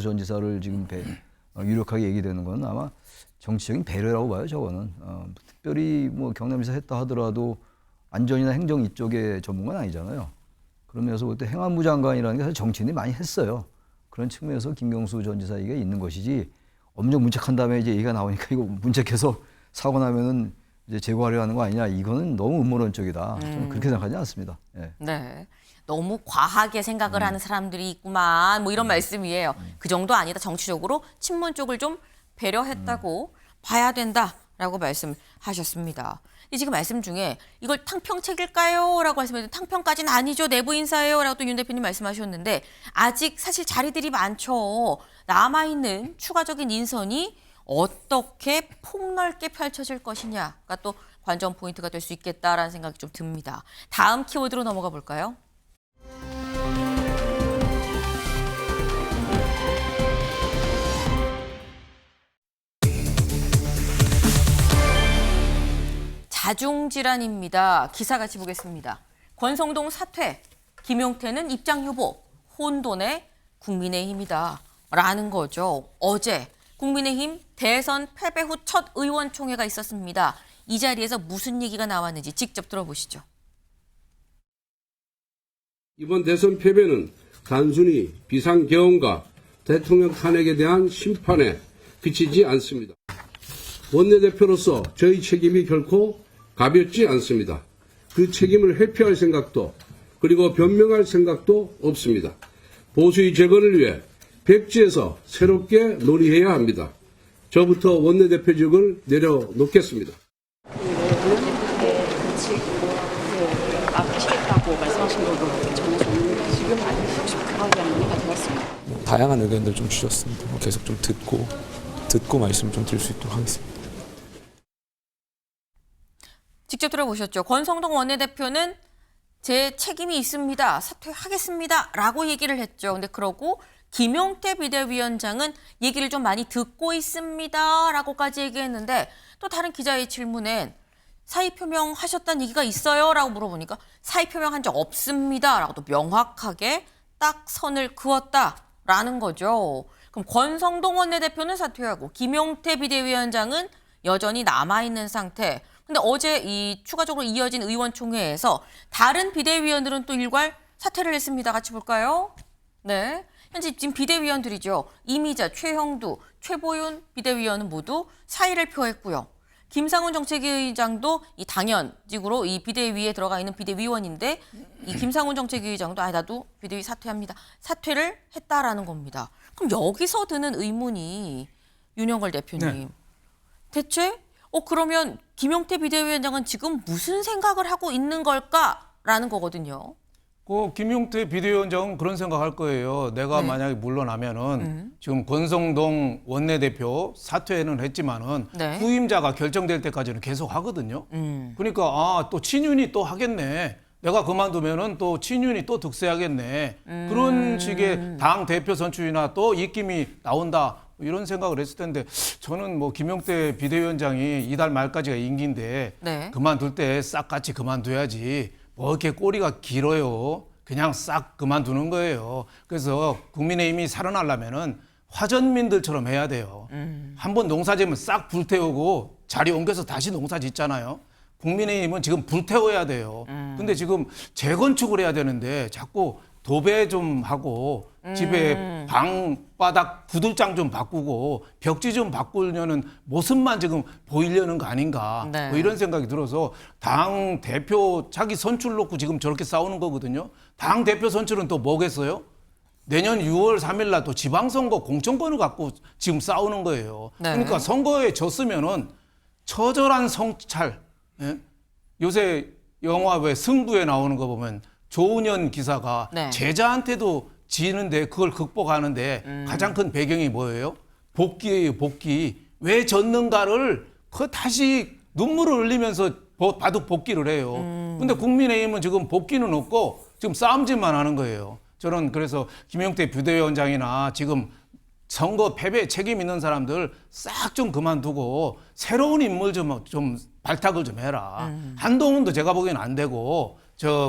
전 지사를 지금 유력하게 얘기되는 건 아마 정치적인 배려라고 봐요. 저거는 특별히 뭐 경남지사 했다 하더라도 안전이나 행정 이쪽의 전문가는 아니잖아요. 그러면서 그때 행안부 장관이라는 게 사실 정치인이 많이 했어요. 그런 측면에서 김경수 전 지사 얘기가 있는 것이지 엄정 문책한 다음에 이제 얘기가 나오니까 이거 문책해서 사고 나면은 이제 제거하려 하는 거 아니냐. 이거는 너무 음모론적이다. 저는 그렇게 생각하지 않습니다. 예. 네. 너무 과하게 생각을 하는 사람들이 있구만. 뭐 이런 말씀이에요. 그 정도 아니다. 정치적으로 친문 쪽을 좀 배려했다고 봐야 된다라고 말씀하셨습니다. 지금 말씀 중에 이걸 탕평책일까요? 라고 말씀하셨는데 탕평까지는 아니죠. 내부 인사예요. 라고 또 윤 대표님 말씀하셨는데 아직 사실 자리들이 많죠. 남아있는 추가적인 인선이 어떻게 폭넓게 펼쳐질 것이냐가 또 관전 포인트가 될 수 있겠다라는 생각이 좀 듭니다. 다음 키워드로 넘어가 볼까요? 가중질환입니다. 기사 같이 보겠습니다. 권성동 사퇴, 김용태는 입장 유보, 혼돈의 국민의힘이다. 라는 거죠. 어제 국민의힘 대선 패배 후 첫 의원총회가 있었습니다. 이 자리에서 무슨 얘기가 나왔는지 직접 들어보시죠. 이번 대선 패배는 단순히 비상계엄과 대통령 탄핵에 대한 심판에 그치지 않습니다. 원내대표로서 저희 책임이 결코 가볍지 않습니다. 그 책임을 회피할 생각도 그리고 변명할 생각도 없습니다. 보수의 재건을 위해 백지에서 새롭게 논의해야 합니다. 저부터 원내대표직을 내려놓겠습니다. 맡기시겠다고 말씀하신 걸로 전해졌는데 지금 아니면 혹시 그런 의미가 들었습니다. 다양한 의견들 좀 주셨습니다. 계속 좀 듣고 말씀 좀 드릴 수 있도록 하겠습니다. 직접 들어보셨죠. 권성동 원내대표는 제 책임이 있습니다. 사퇴하겠습니다. 라고 얘기를 했죠. 근데 그러고 김용태 비대위원장은 얘기를 좀 많이 듣고 있습니다. 라고까지 얘기했는데 또 다른 기자의 질문엔 사의 표명하셨다는 얘기가 있어요? 라고 물어보니까 사의 표명한 적 없습니다. 라고 또 명확하게 딱 선을 그었다라는 거죠. 그럼 권성동 원내대표는 사퇴하고 김용태 비대위원장은 여전히 남아있는 상태. 근데 어제 이 추가적으로 이어진 의원총회에서 다른 비대위원들은 또 일괄 사퇴를 했습니다. 같이 볼까요? 네. 현재 지금 비대위원들이죠. 이미자, 최형두, 최보윤 비대위원은 모두 사의를 표했고요. 김상훈 정책위의장도 이 당연직으로 이 비대위에 들어가 있는 비대위원인데 이 김상훈 정책위의장도 나도 비대위 사퇴합니다. 사퇴를 했다라는 겁니다. 그럼 여기서 드는 의문이 윤영걸 대표님. 네. 대체 그러면 김용태 비대위원장은 지금 무슨 생각을 하고 있는 걸까라는 거거든요. 김용태 비대위원장은 그런 생각할 거예요. 내가 만약에 물러나면은 지금 권성동 원내대표 사퇴는 했지만은 후임자가 결정될 때까지는 계속 하거든요. 그러니까 또 친윤이 또 하겠네. 내가 그만두면은 또 친윤이 또 득세하겠네. 그런 식의 당 대표 선출이나 또 입김이 나온다. 이런 생각을 했을 텐데 저는 뭐 김용태 비대위원장이 이달 말까지가 임기인데 그만둘 때 싹 같이 그만둬야지. 뭐 이렇게 꼬리가 길어요. 그냥 싹 그만두는 거예요. 그래서 국민의힘이 살아나려면은 화전민들처럼 해야 돼요. 한번 농사 지으면 싹 불태우고 자리 옮겨서 다시 농사 짓잖아요. 국민의힘은 지금 불태워야 돼요. 근데 지금 재건축을 해야 되는데 자꾸 도배 좀 하고 집에 방바닥 구들장 좀 바꾸고 벽지 좀 바꾸려는 모습만 지금 보이려는 거 아닌가 뭐 이런 생각이 들어서 당 대표 자기 선출 놓고 지금 저렇게 싸우는 거거든요. 당 대표 선출은 또 뭐겠어요? 내년 6월 3일 날 또 지방선거 공천권을 갖고 지금 싸우는 거예요. 그러니까 선거에 졌으면은 처절한 성찰. 요새 영화 왜 승부에 나오는 거 보면 조은현 기사가 제자한테도 지는데 그걸 극복하는데 가장 큰 배경이 뭐예요? 복귀예요, 복귀. 왜 졌는가를 다시 눈물을 흘리면서 바둑 복귀를 해요. 근데 국민의힘은 지금 복귀는 없고 지금 싸움질만 하는 거예요. 저는 그래서 김용태 비대위원장이나 지금 선거 패배에 책임 있는 사람들 싹 좀 그만두고 새로운 인물 좀 발탁을 좀 해라. 한동훈도 제가 보기에는 안 되고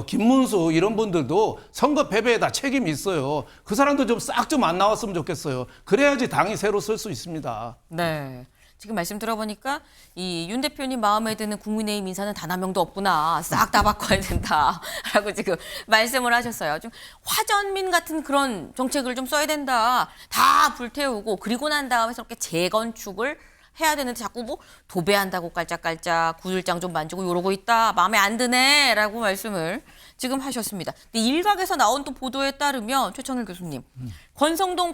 김문수 이런 분들도 선거 패배에다 책임이 있어요. 그 사람도 좀 싹 좀 안 나왔으면 좋겠어요. 그래야지 당이 새로 설 수 있습니다. 네. 지금 말씀 들어보니까 이 윤 대표님 마음에 드는 국민의힘 인사는 단 한 명도 없구나. 싹 다 바꿔야 된다라고 지금 말씀을 하셨어요. 좀 화전민 같은 그런 정책을 좀 써야 된다. 다 불태우고 그리고 난 다음에 저렇게 재건축을 해야 되는데 자꾸 뭐 도배한다고 깔짝깔짝 구들장 좀 만지고 이러고 있다. 마음에 안 드네라고 말씀을 지금 하셨습니다. 근데 일각에서 나온 또 보도에 따르면 최천을 교수님, 권성동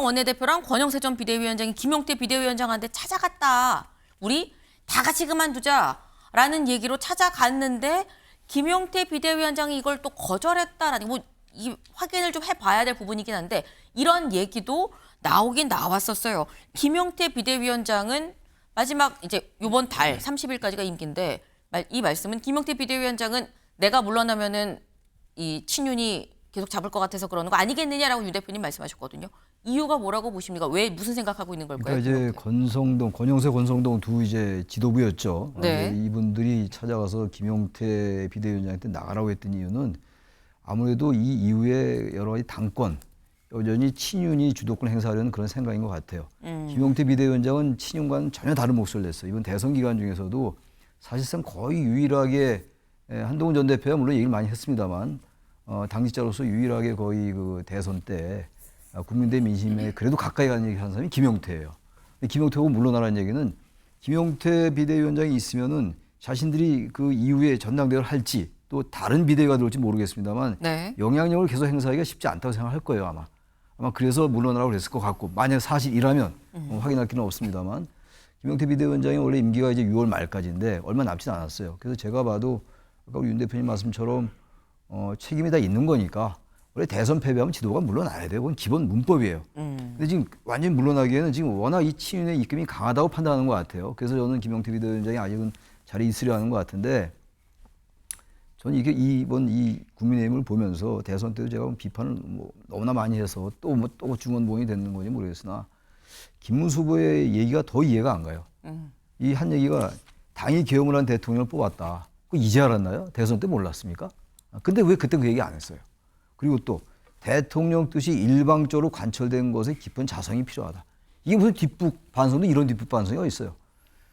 원내대표랑 권영세 전 비대위원장이 김용태 비대위원장한테 찾아갔다. 우리 다 같이 그만두자라는 얘기로 찾아갔는데 김용태 비대위원장이 이걸 또 거절했다라니 이 확인을 좀 해봐야 될 부분이긴 한데 이런 얘기도 나오긴 나왔었어요. 김용태 비대위원장은 마지막 이제 이번 달 30일까지가 임기인데 이 말씀은 김용태 비대위원장은 내가 물러나면은 이 친윤이 계속 잡을 것 같아서 그러는 거 아니겠느냐라고 유 대표님 말씀하셨거든요. 이유가 뭐라고 보십니까? 왜 무슨 생각하고 있는 걸까요? 그러니까 이제 권영세, 권성동 두 이제 지도부였죠. 네. 이분들이 찾아가서 김용태 비대위원장한테 나가라고 했던 이유는 아무래도 이 이후에 여러 가지 당권, 여전히 친윤이 주도권 행사하려는 그런 생각인 것 같아요. 김용태 비대위원장은 친윤과는 전혀 다른 목소리를 냈어요. 이번 대선 기간 중에서도 사실상 거의 유일하게 한동훈 전 대표가 물론 얘기를 많이 했습니다만 당직자로서 유일하게 거의 그 대선 때 국민대 민심에 그래도 가까이 가는 얘기를 하는 사람이 김용태예요. 김용태가 물러나라는 얘기는 김용태 비대위원장이 있으면은 자신들이 그 이후에 전당대회를 할지 또 다른 비대위가 들어올지 모르겠습니다만 네. 영향력을 계속 행사하기가 쉽지 않다고 생각할 거예요 아마. 아마 그래서 물러나라고 그랬을 것 같고 만약 사실이라면 확인할 길은 없습니다만 김용태 비대위원장이 원래 임기가 이제 6월 말까지인데 얼마 남지 않았어요. 그래서 제가 봐도 아까 우리 윤 대표님 말씀처럼 책임이 다 있는 거니까 원래 대선 패배하면 지도가 물러나야 돼요. 그건 기본 문법이에요. 근데 지금 완전히 물러나기에는 지금 워낙 이 친윤의 입김이 강하다고 판단하는 것 같아요. 그래서 저는 김용태 비대위원장이 아직은 자리에 있으려 하는 것 같은데 저는 이게 이번 이 국민의힘을 보면서 대선 때도 제가 비판을 뭐 너무나 많이 해서 또 중원봉이 되는 건지 모르겠으나 김문수 후보의 얘기가 더 이해가 안 가요. 이 한 얘기가 당이 계엄을 한 대통령을 뽑았다. 그거 이제 알았나요? 대선 때 몰랐습니까? 근데 왜 그때 그 얘기 안 했어요? 그리고 또 대통령 뜻이 일방적으로 관철된 것에 깊은 자성이 필요하다. 이게 무슨 뒷북 반성도 이런 뒷북 반성이 어디 있어요?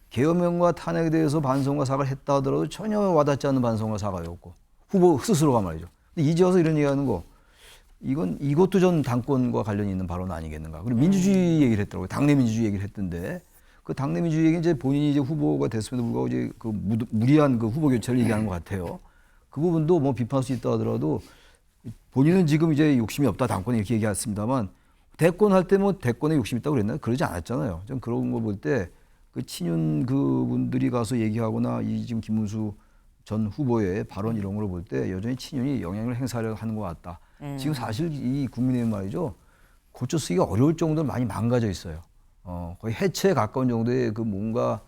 계엄령과 탄핵에 대해서 반성과 사과를 했다 하더라도 전혀 와닿지 않는 반성과 사과였고 후보 스스로가 말이죠. 근데 이제 와서 이런 얘기하는 거 이것도 전 당권과 관련이 있는 발언 아니겠는가. 그리고 민주주의 얘기를 했더라고요. 당내 민주주의 얘기를 했던데 그 당내 민주주의 얘기 이제 본인이 이제 후보가 됐음에도 불구하고 이제 그 무리한 그 후보 교체를 얘기하는 것 같아요. 그 부분도 뭐 비판할 수 있다 하더라도 본인은 지금 이제 욕심이 없다 당권에 이렇게 얘기했습니다만 대권 할 때 뭐 대권에 욕심 있다고 그랬나요? 그러지 않았잖아요. 좀 그런 거 볼 때 그 친윤 그분들이 가서 얘기하거나 이 지금 김문수 전 후보의 발언 이런 걸 볼 때 여전히 친윤이 영향을 행사하려고 하는 것 같다. 지금 사실 이 국민의힘 말이죠. 고쳐 쓰기가 어려울 정도로 많이 망가져 있어요. 거의 해체에 가까운 정도의 그 뭔가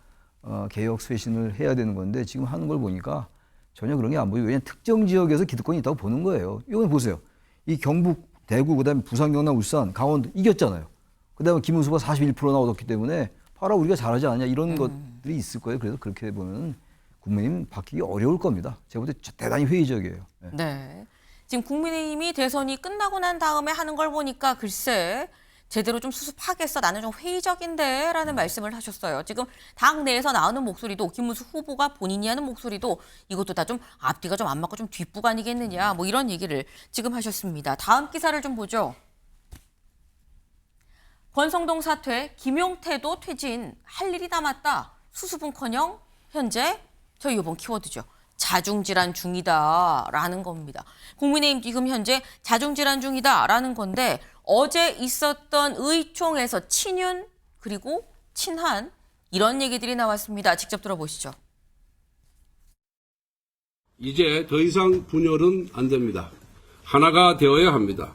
개혁 쇄신을 해야 되는 건데 지금 하는 걸 보니까 전혀 그런 게 안 보이고 왜냐하면 특정 지역에서 기득권이 있다고 보는 거예요. 이건 보세요. 이 경북, 대구, 그다음에 부산, 경남, 울산, 강원도 이겼잖아요. 그다음에 김문수가 41%나 얻었기 때문에 봐라 우리가 잘하지 않냐 이런 것들이 있을 거예요. 그래서 그렇게 보면 국민의힘 바뀌기 어려울 겁니다. 제가 볼 때 대단히 회의적이에요. 네. 네. 지금 국민의힘이 대선이 끝나고 난 다음에 하는 걸 보니까 글쎄 제대로 좀 수습하겠어. 나는 좀 회의적인데 라는 말씀을 하셨어요. 지금 당 내에서 나오는 목소리도 김문수 후보가 본인이 하는 목소리도 이것도 다 좀 앞뒤가 좀 안 맞고 좀 뒷북 아니겠느냐 뭐 이런 얘기를 지금 하셨습니다. 다음 기사를 좀 보죠. 권성동 사퇴, 김용태도 퇴진, 할 일이 남았다. 수습은커녕 현재 저희 이번 키워드죠. 자중질환 중이다라는 겁니다. 국민의힘 지금 현재 자중질환 중이다라는 건데 어제 있었던 의총에서 친윤 그리고 친한 이런 얘기들이 나왔습니다. 직접 들어보시죠. 이제 더 이상 분열은 안 됩니다. 하나가 되어야 합니다.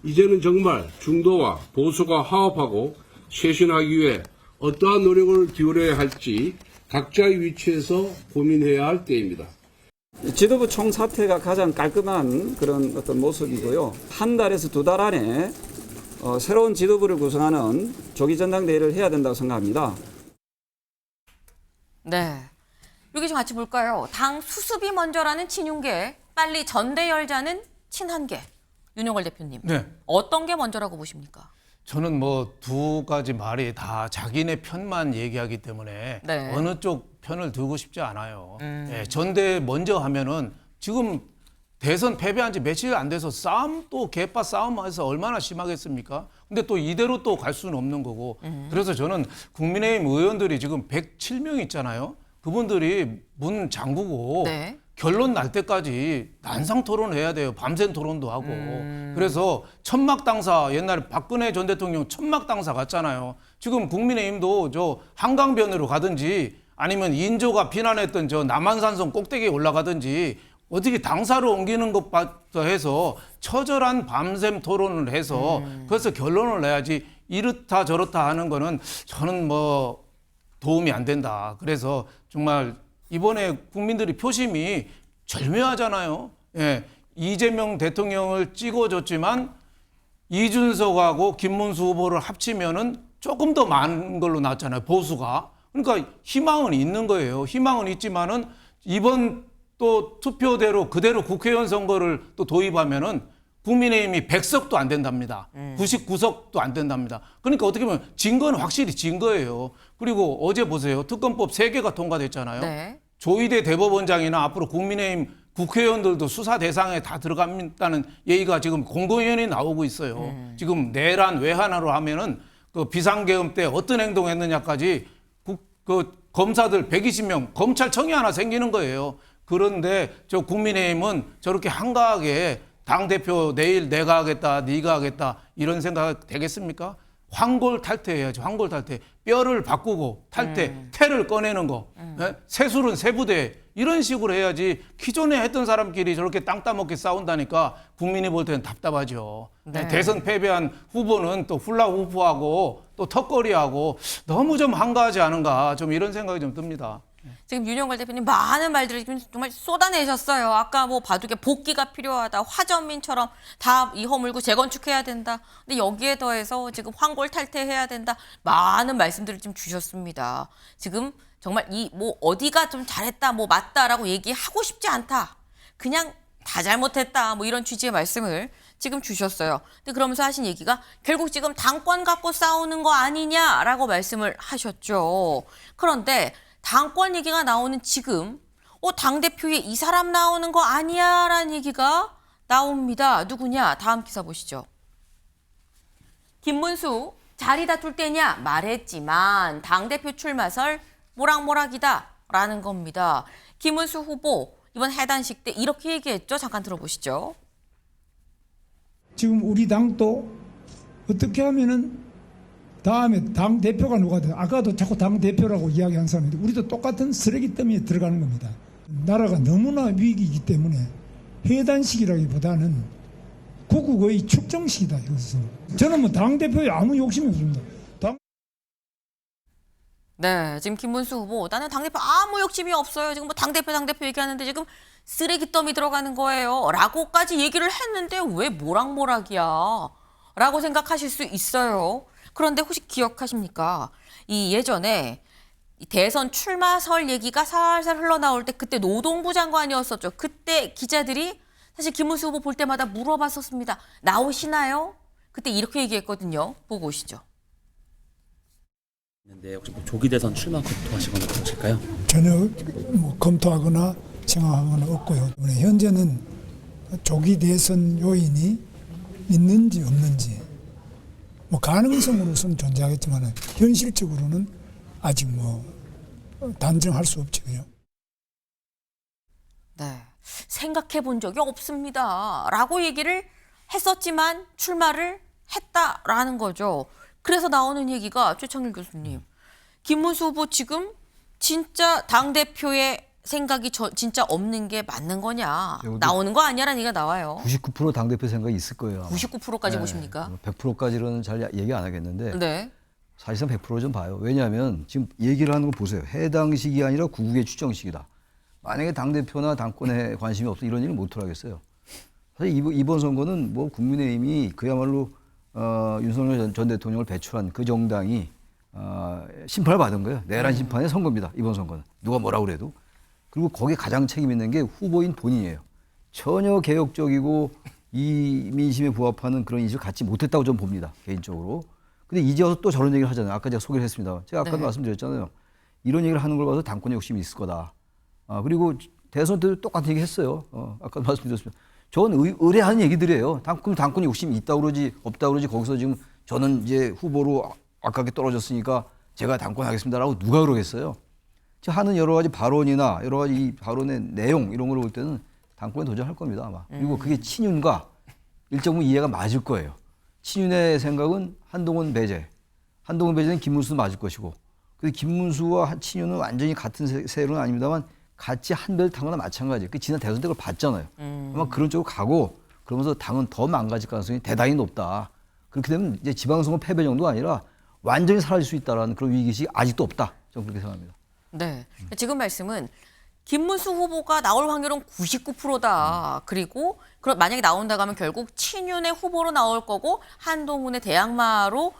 이제는 정말 중도와 보수가 화합하고 쇄신하기 위해 어떠한 노력을 기울여야 할지 각자의 위치에서 고민해야 할 때입니다. 지도부 총사퇴가 가장 깔끔한 그런 어떤 모습이고요. 한 달에서 두 달 안에 새로운 지도부를 구성하는 조기 전당대회를 해야 된다고 생각합니다. 네. 여기 좀 같이 볼까요? 당 수습이 먼저라는 친윤계, 빨리 전대 열자는 친한계. 윤영걸 대표님. 네. 어떤 게 먼저라고 보십니까? 저는 뭐 두 가지 말이 다 자기네 편만 얘기하기 때문에 네. 어느 쪽 편을 들고 싶지 않아요. 예, 전대 먼저 하면은 지금 대선 패배한 지 며칠 안 돼서 싸움 또 개파 싸움해서 얼마나 심하겠습니까? 근데 또 이대로 또 갈 수는 없는 거고. 그래서 저는 국민의힘 의원들이 지금 107명 있잖아요. 그분들이 문 잠그고 네. 결론 날 때까지 난상 토론을 해야 돼요. 밤샘 토론도 하고. 그래서 천막 당사 옛날에 박근혜 전 대통령 천막 당사 갔잖아요. 지금 국민의힘도 저 한강변으로 가든지 아니면 인조가 비난했던 저 남한산성 꼭대기에 올라가든지 어떻게 당사로 옮기는 것부터 해서 처절한 밤샘 토론을 해서 그래서 결론을 내야지 이렇다 저렇다 하는 거는 저는 뭐 도움이 안 된다. 그래서 정말 이번에 국민들이 표심이 절묘하잖아요. 예, 이재명 대통령을 찍어줬지만 이준석하고 김문수 후보를 합치면은 조금 더 많은 걸로 나왔잖아요. 보수가. 그러니까 희망은 있는 거예요. 희망은 있지만은 이번 또 투표대로 그대로 국회의원 선거를 또 도입하면은 국민의힘이 100석도 안 된답니다. 99석도 안 된답니다. 그러니까 어떻게 보면 진 거는 확실히 진 거예요. 그리고 어제 보세요. 특검법 3개가 통과됐잖아요. 네. 조희대 대법원장이나 앞으로 국민의힘 국회의원들도 수사 대상에 다 들어간다는 얘기가 지금 공공연히 나오고 있어요. 지금 내란 외환화로 하면은 그 비상계엄 때 어떤 행동했느냐까지 그 검사들 120명 검찰청이 하나 생기는 거예요. 그런데 저 국민의힘은 저렇게 한가하게 당대표 내일 내가 하겠다, 네가 하겠다 이런 생각 되겠습니까? 황골 탈퇴해야죠. 황골 탈퇴. 뼈를 바꾸고 탈퇴, 태를 꺼내는 거. 예? 세술은 세부대. 이런 식으로 해야지 기존에 했던 사람끼리 저렇게 땅 따먹게 싸운다니까 국민이 볼 때는 답답하죠. 네. 대선 패배한 후보는 또 훌라후프하고 또 턱걸이하고 너무 좀 한가하지 않은가 좀 이런 생각이 좀 듭니다. 지금 윤영걸 대표님 많은 말들을 지금 정말 쏟아내셨어요. 아까 뭐 바둑에 복귀가 필요하다. 화전민처럼 다 이 허물고 재건축해야 된다. 근데 여기에 더해서 지금 황골 탈퇴해야 된다. 많은 말씀들을 좀 주셨습니다. 지금 정말 이 뭐 어디가 좀 잘했다, 뭐 맞다라고 얘기하고 싶지 않다. 그냥 다 잘못했다. 뭐 이런 취지의 말씀을 지금 주셨어요. 근데 그러면서 하신 얘기가 결국 지금 당권 갖고 싸우는 거 아니냐라고 말씀을 하셨죠. 그런데 당권 얘기가 나오는 지금 당대표에 이 사람 나오는 거 아니야 라는 얘기가 나옵니다. 누구냐? 다음 기사 보시죠. 김문수 자리 다툴 때냐 말했지만 당대표 출마설 모락모락이다 라는 겁니다. 김문수 후보 이번 해단식 때 이렇게 얘기했죠. 잠깐 들어보시죠. 지금 우리 당도 어떻게 하면은 다음에 당 대표가 누가 돼? 아까도 자꾸 당 대표라고 이야기한 사람인데 우리도 똑같은 쓰레기 더미에 들어가는 겁니다. 나라가 너무나 위기이기 때문에 해단식이라기보다는 구국의 축정식이다 이것은. 저는 뭐 당 대표에 아무 욕심이 없습니다. 네, 지금 김문수 후보 나는 당대표 아무 욕심이 없어요. 지금 뭐 당대표 얘기하는데 지금 쓰레기 더미 들어가는 거예요. 라고까지 얘기를 했는데 왜 모락모락이야? 라고 생각하실 수 있어요. 그런데 혹시 기억하십니까? 이 예전에 대선 출마설 얘기가 살살 흘러나올 때 그때 노동부 장관이었었죠. 그때 기자들이 사실 김문수 후보 볼 때마다 물어봤었습니다. 나오시나요? 그때 이렇게 얘기했거든요. 보고 오시죠. 근데 혹시 뭐 조기 대선 출마 검토하시거나 그러실까요? 전혀 뭐 검토하거나 생각하거나 없고요. 현재는 조기 대선 요인이 있는지 없는지 뭐 가능성으로서는 존재하겠지만 현실적으로는 아직 뭐 단정할 수 없지요. 네, 생각해 본 적이 없습니다. 라고 얘기를 했었지만 출마를 했다라는 거죠. 그래서 나오는 얘기가 최창일 교수님, 김문수 후보 지금 진짜 당대표의 생각이 진짜 없는 게 맞는 거냐, 나오는 거 아니야라는 얘기가 나와요. 99% 당대표 생각이 있을 거예요. 99%까지 보십니까? 100%까지는 잘 얘기 안 하겠는데 네. 사실상 100% 좀 봐요. 왜냐하면 지금 얘기를 하는 거 보세요. 해당식이 아니라 구국의 추정식이다. 만약에 당대표나 당권에 관심이 없어 이런 일은 못 하겠어요. 사실 이번 선거는 뭐 국민의힘이 그야말로 윤석열 전 대통령을 배출한 그 정당이 심판을 받은 거예요. 내란 심판의 선거입니다. 이번 선거는. 누가 뭐라고 그래도. 그리고 거기에 가장 책임 있는 게 후보인 본인이에요. 전혀 개혁적이고 이 민심에 부합하는 그런 인식을 갖지 못했다고 저는 봅니다. 개인적으로. 근데 이제 와서 또 저런 얘기를 하잖아요. 아까 제가 소개를 했습니다. 제가 아까도 말씀드렸잖아요. 이런 얘기를 하는 걸 봐서 당권에 욕심이 있을 거다. 그리고 대선 때도 똑같은 얘기 했어요. 아까도 말씀드렸습니다. 저는 의뢰하는 얘기들이에요. 그럼 당권에 욕심이 있다고 그러지 없다고 그러지 거기서 지금 저는 이제 후보로 아깝게 떨어졌으니까 제가 당권 하겠습니다라고 누가 그러겠어요. 하는 여러 가지 발언이나 여러 가지 이 발언의 내용 이런 걸 볼 때는 당권에 도전할 겁니다 아마. 그리고 그게 친윤과 일정 부분 이해가 맞을 거예요. 친윤의 생각은 한동훈 배제. 한동훈 배제는 김문수도 맞을 것이고. 그래서 김문수와 친윤은 완전히 같은 세로는 아닙니다만 같이 한 배를 탄 거나 마찬가지예요. 그 지난 대선 때 그걸 봤잖아요. 아마 그런 쪽으로 가고 그러면서 당은 더 망가질 가능성이 대단히 높다. 그렇게 되면 이제 지방선거 패배 정도가 아니라 완전히 사라질 수 있다는 그런 위기의식이 아직도 없다. 저는 그렇게 생각합니다. 네. 지금 말씀은 김문수 후보가 나올 확률은 99%다. 그리고 만약에 나온다고 하면 결국 친윤의 후보로 나올 거고 한동훈의 대항마로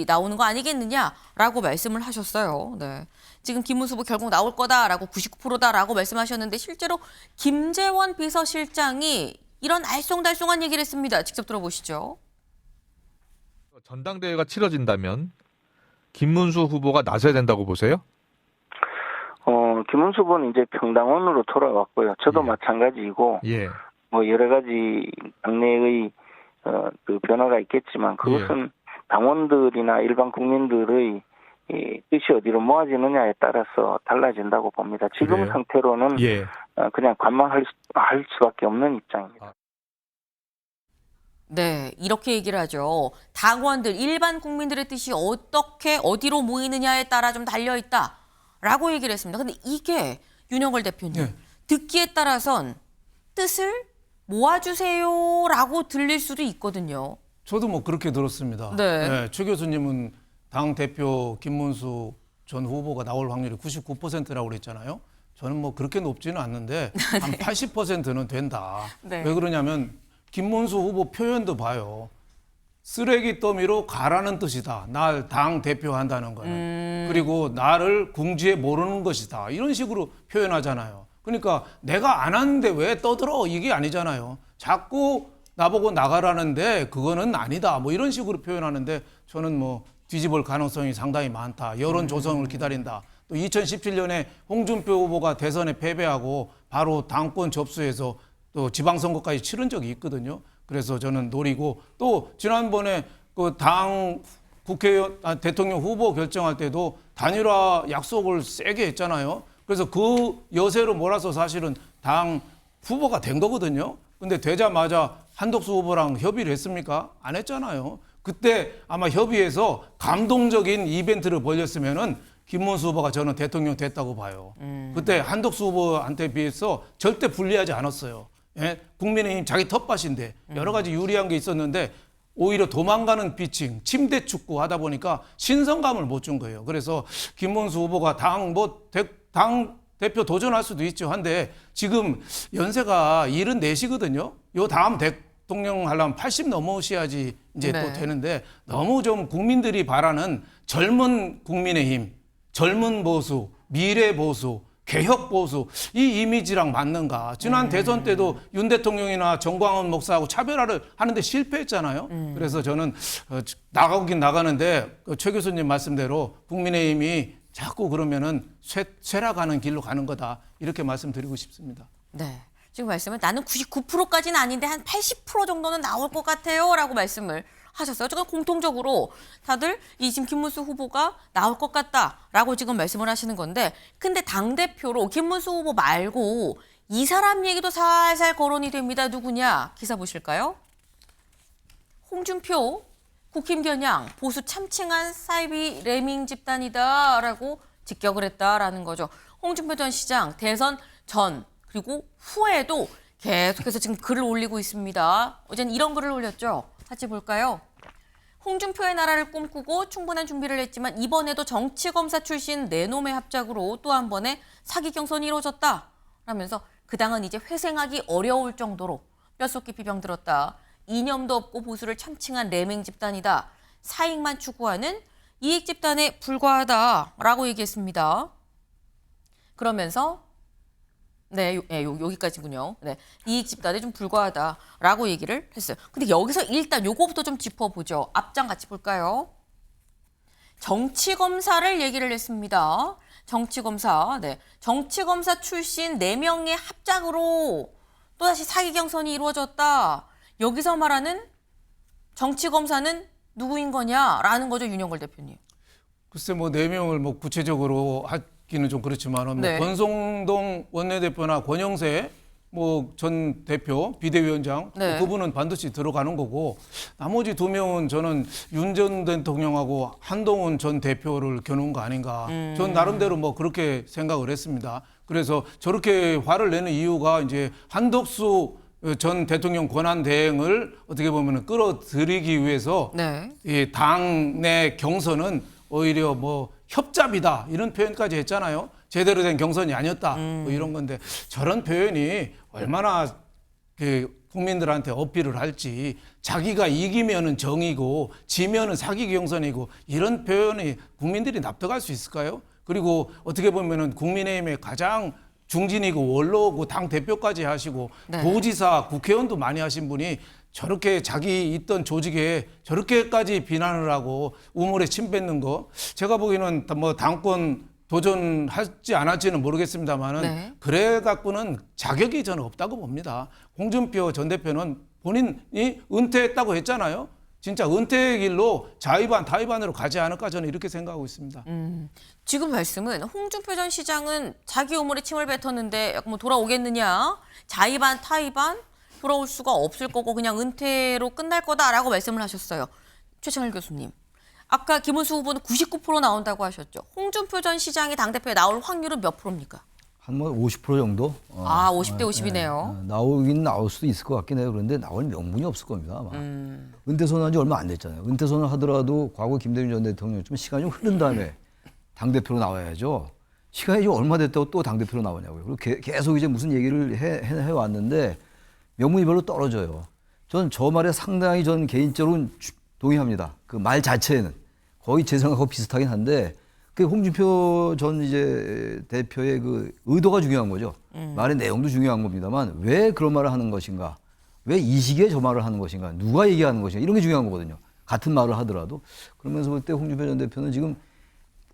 나오는 거 아니겠느냐라고 말씀을 하셨어요. 네. 지금 김문수 후보 결국 나올 거다라고 99%다라고 말씀하셨는데 실제로 김재원 비서실장이 이런 알쏭달쏭한 얘기를 했습니다. 직접 들어보시죠. 전당대회가 치러진다면 김문수 후보가 나서야 된다고 보세요? 김문수 후보는 이제 평당원으로 돌아왔고요. 저도 마찬가지이고, 뭐 여러 가지 당내의 그 변화가 있겠지만 그것은 당원들이나 일반 국민들의 뜻이 어디로 모아지느냐에 따라서 달라진다고 봅니다. 지금 그래요? 상태로는 그냥 관망할 수밖에 없는 입장입니다. 네, 이렇게 얘기를 하죠. 당원들, 일반 국민들의 뜻이 어디로 모이느냐에 따라 좀 달려있다라고 얘기를 했습니다. 근데 이게 윤영걸 대표님, 듣기에 따라선 뜻을 모아주세요라고 들릴 수도 있거든요. 저도 뭐 그렇게 들었습니다. 네. 최 교수님은 당 대표 김문수 전 후보가 나올 확률이 99%라고 그랬잖아요. 저는 뭐 그렇게 높지는 않는데 한 80%는 된다. 네. 왜 그러냐면 김문수 후보 표현도 봐요. 쓰레기 더미로 가라는 뜻이다. 날 당 대표한다는 거는. 그리고 나를 궁지에 모르는 것이다. 이런 식으로 표현하잖아요. 그러니까 내가 안 하는데 왜 떠들어? 이게 아니잖아요. 자꾸 나보고 나가라는데 그거는 아니다. 뭐 이런 식으로 표현하는데 저는 뭐 뒤집을 가능성이 상당히 많다. 여론 조성을 기다린다. 또 2017년에 홍준표 후보가 대선에 패배하고 바로 당권 접수해서 또 지방선거까지 치른 적이 있거든요. 그래서 저는 노리고 또 지난번에 그 당 국회의원, 대통령 후보 결정할 때도 단일화 약속을 세게 했잖아요. 그래서 그 여세로 몰아서 사실은 당 후보가 된 거거든요. 근데 되자마자 한덕수 후보랑 협의를 했습니까? 안 했잖아요. 그때 아마 협의해서 감동적인 이벤트를 벌였으면은 김문수 후보가 저는 대통령 됐다고 봐요. 그때 한덕수 후보한테 비해서 절대 불리하지 않았어요. 국민의힘 자기 텃밭인데 여러 가지 유리한 게 있었는데 오히려 도망가는 피칭, 침대 축구 하다 보니까 신선감을 못 준 거예요. 그래서 김문수 후보가 당 대표 도전할 수도 있죠. 한데 지금 연세가 74시거든요. 요 다음 대통령 하려면 80 넘으셔야지 이제 또 되는데 너무 좀 국민들이 바라는 젊은 국민의힘, 젊은 보수, 미래 보수, 개혁 보수 이 이미지랑 맞는가. 지난 대선 때도 윤 대통령이나 정광훈 목사하고 차별화를 하는데 실패했잖아요. 그래서 저는 나가긴 나가는데 최 교수님 말씀대로 국민의힘이 자꾸 그러면은 쇠락하는 길로 가는 거다. 이렇게 말씀드리고 싶습니다. 네. 지금 말씀은 나는 99%까지는 아닌데 한 80% 정도는 나올 것 같아요. 라고 말씀을 하셨어요. 지금 공통적으로 다들 지금 김문수 후보가 나올 것 같다라고 지금 말씀을 하시는 건데 근데 당대표로 김문수 후보 말고 이 사람 얘기도 살살 거론이 됩니다. 누구냐? 기사 보실까요? 홍준표 국힘겨냥 보수 참칭한 사이비 레밍 집단이다라고 직격을 했다라는 거죠. 홍준표 전 시장 대선 전 그리고 후에도 계속해서 지금 글을 올리고 있습니다. 어제는 이런 글을 올렸죠. 같이 볼까요? 홍준표의 나라를 꿈꾸고 충분한 준비를 했지만 이번에도 정치검사 출신 내놈의 합작으로 또 한 번의 사기 경선이 이루어졌다. 라면서 그 당은 이제 회생하기 어려울 정도로 뼛속 깊이 병들었다. 이념도 없고 보수를 참칭한 레밍 집단이다. 사익만 추구하는 이익 집단에 불과하다라고 얘기했습니다. 그러면서 여기까지군요. 네, 이익 집단에 좀 불과하다라고 얘기를 했어요. 근데 여기서 일단 요거부터 좀 짚어보죠. 앞장 같이 볼까요? 정치검사를 얘기를 했습니다. 정치검사, 정치검사 출신 4명의 합작으로 또다시 사기 경선이 이루어졌다. 여기서 말하는 정치검사는 누구인 거냐라는 거죠, 윤영걸 대표님. 글쎄 뭐 4명을 뭐 구체적으로 하기는 좀 그렇지만 뭐 권성동 원내대표나 권영세 뭐 전 대표 비대위원장 그분은 반드시 들어가는 거고 나머지 2명은 저는 윤 전 대통령하고 한동훈 전 대표를 겨눈 거 아닌가. 전 나름대로 뭐 그렇게 생각을 했습니다. 그래서 저렇게 화를 내는 이유가 이제 한덕수 전 대통령 권한 대행을 어떻게 보면 끌어들이기 위해서 이 당내 경선은 오히려 뭐 협잡이다 이런 표현까지 했잖아요. 제대로 된 경선이 아니었다 뭐 이런 건데 저런 표현이 얼마나 그 국민들한테 어필을 할지 자기가 이기면은 정이고 지면은 사기 경선이고 이런 표현이 국민들이 납득할 수 있을까요? 그리고 어떻게 보면은 국민의힘의 가장 중진이고 원로고 당 대표까지 하시고 네. 도지사, 국회의원도 많이 하신 분이 저렇게 자기 있던 조직에 저렇게까지 비난을 하고 우물에 침 뱉는 거 제가 보기에는 뭐 당권 도전할지 안 할지는 모르겠습니다만은 네. 그래 갖고는 자격이 저는 없다고 봅니다. 홍준표 전 대표는 본인이 은퇴했다고 했잖아요. 진짜 은퇴의 길로 자의반 타의반으로 가지 않을까 저는 이렇게 생각하고 있습니다. 지금 말씀은 홍준표 전 시장은 자기 우물에 침을 뱉었는데 뭐 돌아오겠느냐, 자의반 타의반 돌아올 수가 없을 거고 그냥 은퇴로 끝날 거다라고 말씀을 하셨어요. 최창일 교수님. 아까 김은수 후보는 99% 나온다고 하셨죠. 홍준표 전 시장이 당대표에 나올 확률은 몇 프로입니까? 한 뭐 50% 정도? 50대 50이네요. 나오긴 나올 수도 있을 것 같긴 해요. 그런데 나올 명분이 없을 겁니다. 아마. 은퇴 선언한 지 얼마 안 됐잖아요. 은퇴 선언 하더라도 과거 김대중 전 대통령처럼 시간이 좀 흐른 다음에 당대표로 나와야죠. 시간이 좀 얼마 됐다고 또 당대표로 나오냐고요. 그리고 계속 이제 무슨 얘기를 해왔는데 명분이 별로 떨어져요. 전 저 말에 상당히 전 개인적으로는 동의합니다. 그 말 자체는 거의 제 생각하고 비슷하긴 한데 그 홍준표 전 이제 대표의 그 의도가 중요한 거죠. 말의 내용도 중요한 겁니다만 왜 그런 말을 하는 것인가? 왜 이 시기에 저 말을 하는 것인가? 누가 얘기하는 것인가? 이런 게 중요한 거거든요. 같은 말을 하더라도. 그러면서 볼 때 홍준표 전 대표는 지금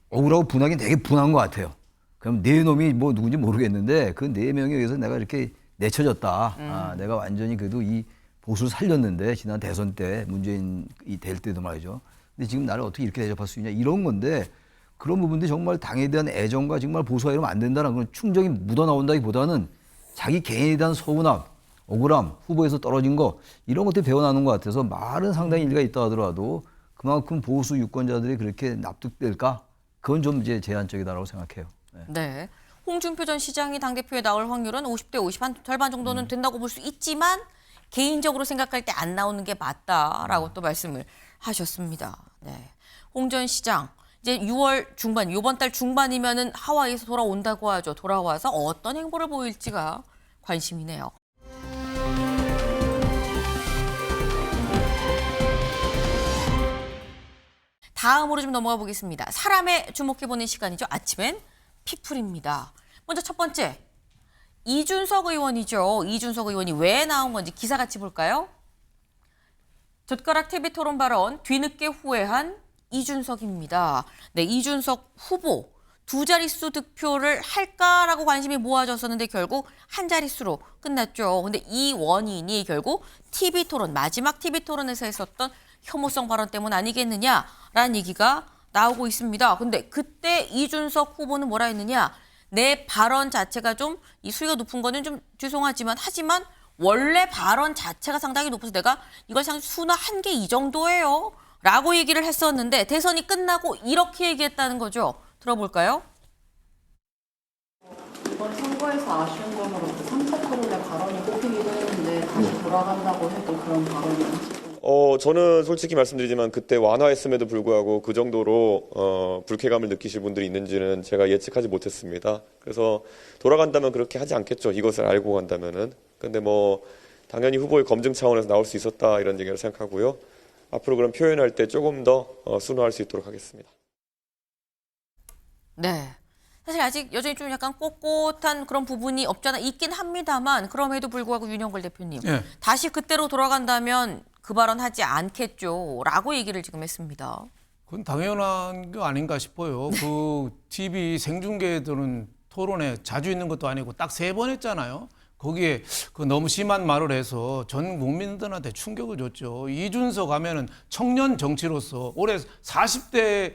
억울하고 분하게 되게 분한 것 같아요. 그럼 네 놈이 뭐 누군지 모르겠는데 그 네 명에 의해서 내가 이렇게 내쳐졌다. 내가 완전히 그래도 이 보수를 살렸는데 지난 대선 때 문재인이 될 때도 말이죠. 근데 지금 나를 어떻게 이렇게 대접할 수 있냐 이런 건데 그런 부분들이 정말 당에 대한 애정과 정말 보수가 이러면 안 된다는 그런 충정이 묻어나온다기보다는 자기 개인에 대한 서운함, 억울함, 후보에서 떨어진 거 이런 것들이 배어나는 것 같아서 말은 상당히 일리가 있다 하더라도 그만큼 보수 유권자들이 그렇게 납득될까? 그건 좀 이제 제한적이다라고 생각해요. 네. 홍준표 전 시장이 당대표에 나올 확률은 50대 50, 한 절반 정도는 된다고 볼 수 있지만 개인적으로 생각할 때 안 나오는 게 맞다라고 또 말씀을 하셨습니다. 네. 홍 전 시장 이제 6월 중반, 이번 달 중반이면은 하와이에서 돌아온다고 하죠. 돌아와서 어떤 행보를 보일지가 관심이네요. 다음으로 좀 넘어가 보겠습니다. 사람에 주목해보는 시간이죠. 아침엔 피플입니다. 먼저 첫 번째, 이준석 의원이죠. 이준석 의원이 왜 나온 건지 기사같이 볼까요? 젓가락 TV 토론 발언 뒤늦게 후회한 이준석입니다. 네, 이준석 후보 두 자릿수 득표를 할까라고 관심이 모아졌었는데 결국 한 자릿수로 끝났죠. 근데 이 원인이 결국 TV 토론, 마지막 TV 토론에서 했었던 혐오성 발언 때문 아니겠느냐라는 얘기가 나오고 있습니다. 근데 그때 이준석 후보는 뭐라 했느냐? 내 발언 자체가 좀 이 수위가 높은 거는 좀 죄송하지만 하지만 원래 발언 자체가 상당히 높아서 내가 이걸 상 순화한 게 이 정도예요. 라고 얘기를 했었는데 대선이 끝나고 이렇게 얘기했다는 거죠. 들어볼까요? 이번 선거에서 아쉬운 점으로 그 3차 토론의 발언이 꼽히기도 했는데 다시 돌아간다고 해도 그런 발언이 저는 솔직히 말씀드리지만 그때 완화했음에도 불구하고 그 정도로 불쾌감을 느끼실 분들이 있는지는 제가 예측하지 못했습니다. 그래서 돌아간다면 그렇게 하지 않겠죠. 이것을 알고 간다면은. 근데 뭐 당연히 후보의 검증 차원에서 나올 수 있었다 이런 얘기를 생각하고요. 앞으로 그런 표현할 때 조금 더 순화할 수 있도록 하겠습니다. 네. 사실 아직 여전히 좀 약간 꼿꼿한 그런 부분이 없잖아 있긴 합니다만 그럼에도 불구하고 윤영걸 대표님 다시 그때로 돌아간다면 그 발언 하지 않겠죠 라고 얘기를 지금 했습니다. 그건 당연한 거 아닌가 싶어요. 그 TV 생중계들은 토론에 자주 있는 것도 아니고 딱 3번 했잖아요. 거기에 그 너무 심한 말을 해서 전 국민들한테 충격을 줬죠. 이준석 하면은 청년 정치로서 올해 40대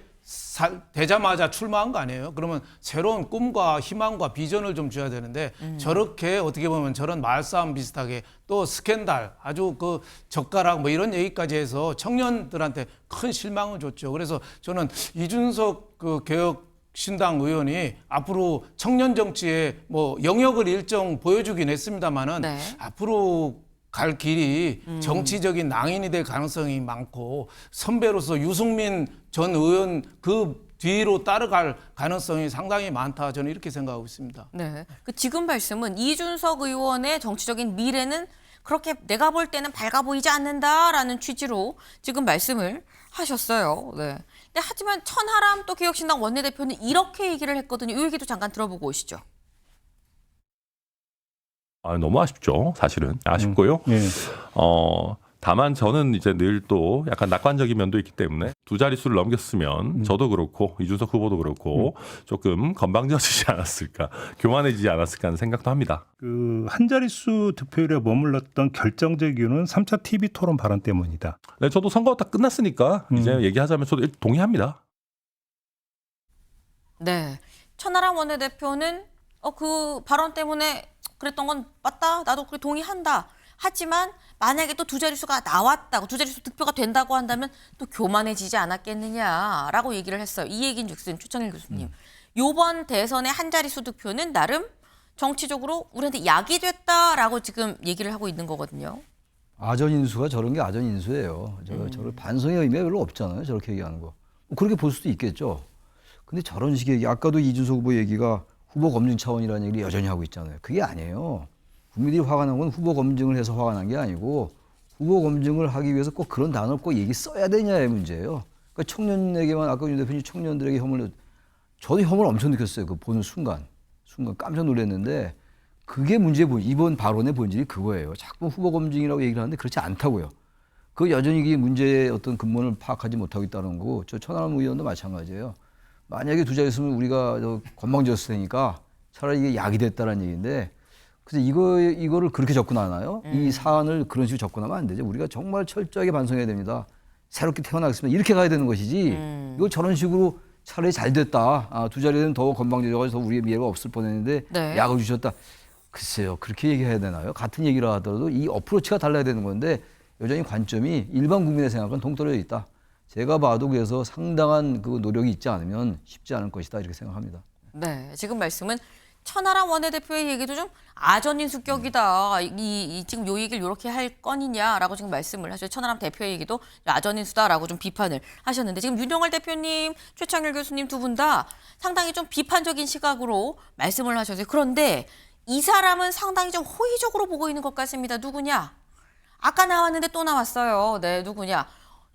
되자마자 출마한 거 아니에요? 그러면 새로운 꿈과 희망과 비전을 좀 줘야 되는데 저렇게 어떻게 보면 저런 말싸움 비슷하게 또 스캔들 아주 그 젓가락 뭐 이런 얘기까지 해서 청년들한테 큰 실망을 줬죠. 그래서 저는 이준석 그 개혁신당 의원이 앞으로 청년 정치에 뭐 영역을 일정 보여주긴 했습니다만은 앞으로 갈 길이 정치적인 낭인이 될 가능성이 많고 선배로서 유승민 전 의원 그 뒤로 따라갈 가능성이 상당히 많다. 저는 이렇게 생각하고 있습니다. 네. 그 지금 말씀은 이준석 의원의 정치적인 미래는 그렇게 내가 볼 때는 밝아 보이지 않는다라는 취지로 지금 말씀을 하셨어요. 네. 근데 하지만 천하람 또 개혁신당 원내대표는 이렇게 얘기를 했거든요. 이 얘기도 잠깐 들어보고 오시죠. 너무 아쉽죠. 사실은 아쉽고요. 다만 저는 이제 늘 또 약간 낙관적인 면도 있기 때문에 두 자릿수를 넘겼으면 저도 그렇고 이준석 후보도 그렇고 조금 건방져지지 않았을까, 교만해지지 않았을까 하는 생각도 합니다. 그 한 자릿수 득표율에 머물렀던 결정적 이유는 3차 TV 토론 발언 때문이다. 네, 저도 선거 다 끝났으니까 이제 얘기하자면 저도 동의합니다. 네. 천하람 원내대표는 그 발언 때문에 그랬던 건 맞다. 나도 그래 동의한다. 하지만 만약에 또 두 자릿수가 나왔다고, 두 자릿수 득표가 된다고 한다면 또 교만해지지 않았겠느냐라고 얘기를 했어요. 이 얘기인 즉슨 최창일 교수님. 요번 대선의 한 자릿수 득표는 나름 정치적으로 우리한테 약이 됐다라고 지금 얘기를 하고 있는 거거든요. 아전인수가 저런 게 아전인수예요. 저를 반성의 의미가 별로 없잖아요. 저렇게 얘기하는 거. 그렇게 볼 수도 있겠죠. 근데 저런 식의 얘기, 아까도 이준석 후보 얘기가 후보 검증 차원이라는 얘기를 여전히 하고 있잖아요. 그게 아니에요. 국민들이 화가 난 건 후보 검증을 해서 화가 난 게 아니고 후보 검증을 하기 위해서 꼭 그런 단어를 꼭 얘기 써야 되냐의 문제예요. 그러니까 청년에게만, 아까 윤 대표님 청년들에게 혐오를, 저도 혐오를 엄청 느꼈어요. 그 보는 순간 깜짝 놀랐는데 그게 문제, 이번 발언의 본질이 그거예요. 자꾸 후보 검증이라고 얘기를 하는데 그렇지 않다고요. 그 여전히 이 문제의 어떤 근본을 파악하지 못하고 있다는 거고, 저 천하람 의원도 마찬가지예요. 만약에 두 자릿수면 우리가 건방졌을 테니까 차라리 이게 약이 됐다는 얘기인데, 그래서 이거를 그렇게 접근하나요? 이 사안을 그런 식으로 접근하면 안 되죠. 우리가 정말 철저하게 반성해야 됩니다. 새롭게 태어나겠으면 이렇게 가야 되는 것이지, 이걸 저런 식으로 차라리 잘 됐다. 두 자리는 더 건방져가지고 더 우리의 미래가 없을 뻔했는데 네. 약을 주셨다. 글쎄요. 그렇게 얘기해야 되나요? 같은 얘기를 하더라도 이 어프로치가 달라야 되는 건데 여전히 관점이 일반 국민의 생각은 동떨어져 있다. 제가 봐도 그래서 상당한 그 노력이 있지 않으면 쉽지 않을 것이다. 이렇게 생각합니다. 네. 지금 말씀은 천하람 원내대표의 얘기도 좀 아전인수격이다. 지금 요 얘기를 이렇게 할 건이냐라고 지금 말씀을 하셔요. 천하람 대표의 얘기도 아전인수다라고 좀 비판을 하셨는데, 지금 윤영월 대표님, 최창일 교수님 두 분 다 상당히 좀 비판적인 시각으로 말씀을 하셨어요. 그런데 이 사람은 상당히 좀 호의적으로 보고 있는 것 같습니다. 누구냐? 아까 나왔는데 또 나왔어요. 네, 누구냐?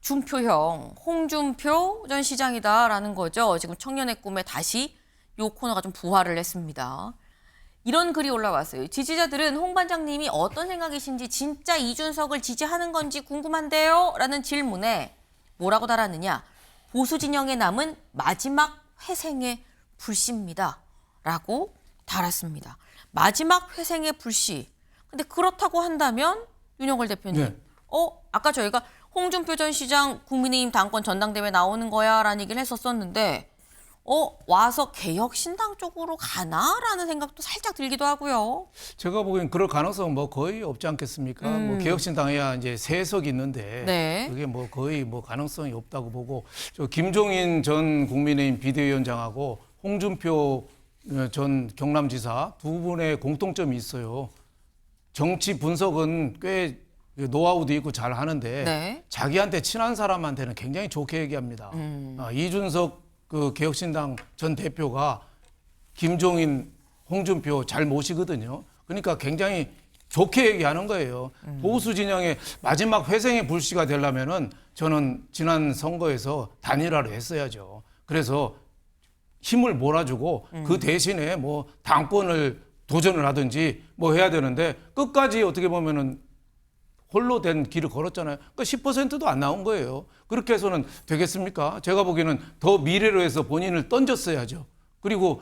준표형 홍준표 전 시장이다라는 거죠. 지금 청년의 꿈에 다시 요 코너가 좀 부활을 했습니다. 이런 글이 올라왔어요. 지지자들은 홍 반장님이 어떤 생각이신지, 진짜 이준석을 지지하는 건지 궁금한데요? 라는 질문에 뭐라고 달았느냐? 보수 진영에 남은 마지막 회생의 불씨입니다. 라고 달았습니다. 마지막 회생의 불씨. 근데 그렇다고 한다면 윤영걸 대표님, 네. 아까 저희가 홍준표 전 시장 국민의힘 당권 전당대회 나오는 거야 라는 얘기를 했었었는데 와서 개혁신당 쪽으로 가나라는 생각도 살짝 들기도 하고요. 제가 보기엔 그럴 가능성은 뭐 거의 없지 않겠습니까? 뭐 개혁신당에야 이제 3석이 있는데 네. 그게 뭐 거의 뭐 가능성이 없다고 보고, 저 김종인 전 국민의힘 비대위원장하고 홍준표 전 경남지사 두 분의 공통점이 있어요. 정치 분석은 꽤 노하우도 있고 잘 하는데 네. 자기한테 친한 사람한테는 굉장히 좋게 얘기합니다. 이준석 그 개혁신당 전 대표가 김종인, 홍준표 잘 모시거든요. 그러니까 굉장히 좋게 얘기하는 거예요. 보수 진영의 마지막 회생의 불씨가 되려면은 저는 지난 선거에서 단일화를 했어야죠. 그래서 힘을 몰아주고 그 대신에 뭐 당권을 도전을 하든지 뭐 해야 되는데, 끝까지 어떻게 보면은 홀로 된 길을 걸었잖아요. 그러니까 10%도 안 나온 거예요. 그렇게 해서는 되겠습니까? 제가 보기에는 더 미래로 해서 본인을 던졌어야죠. 그리고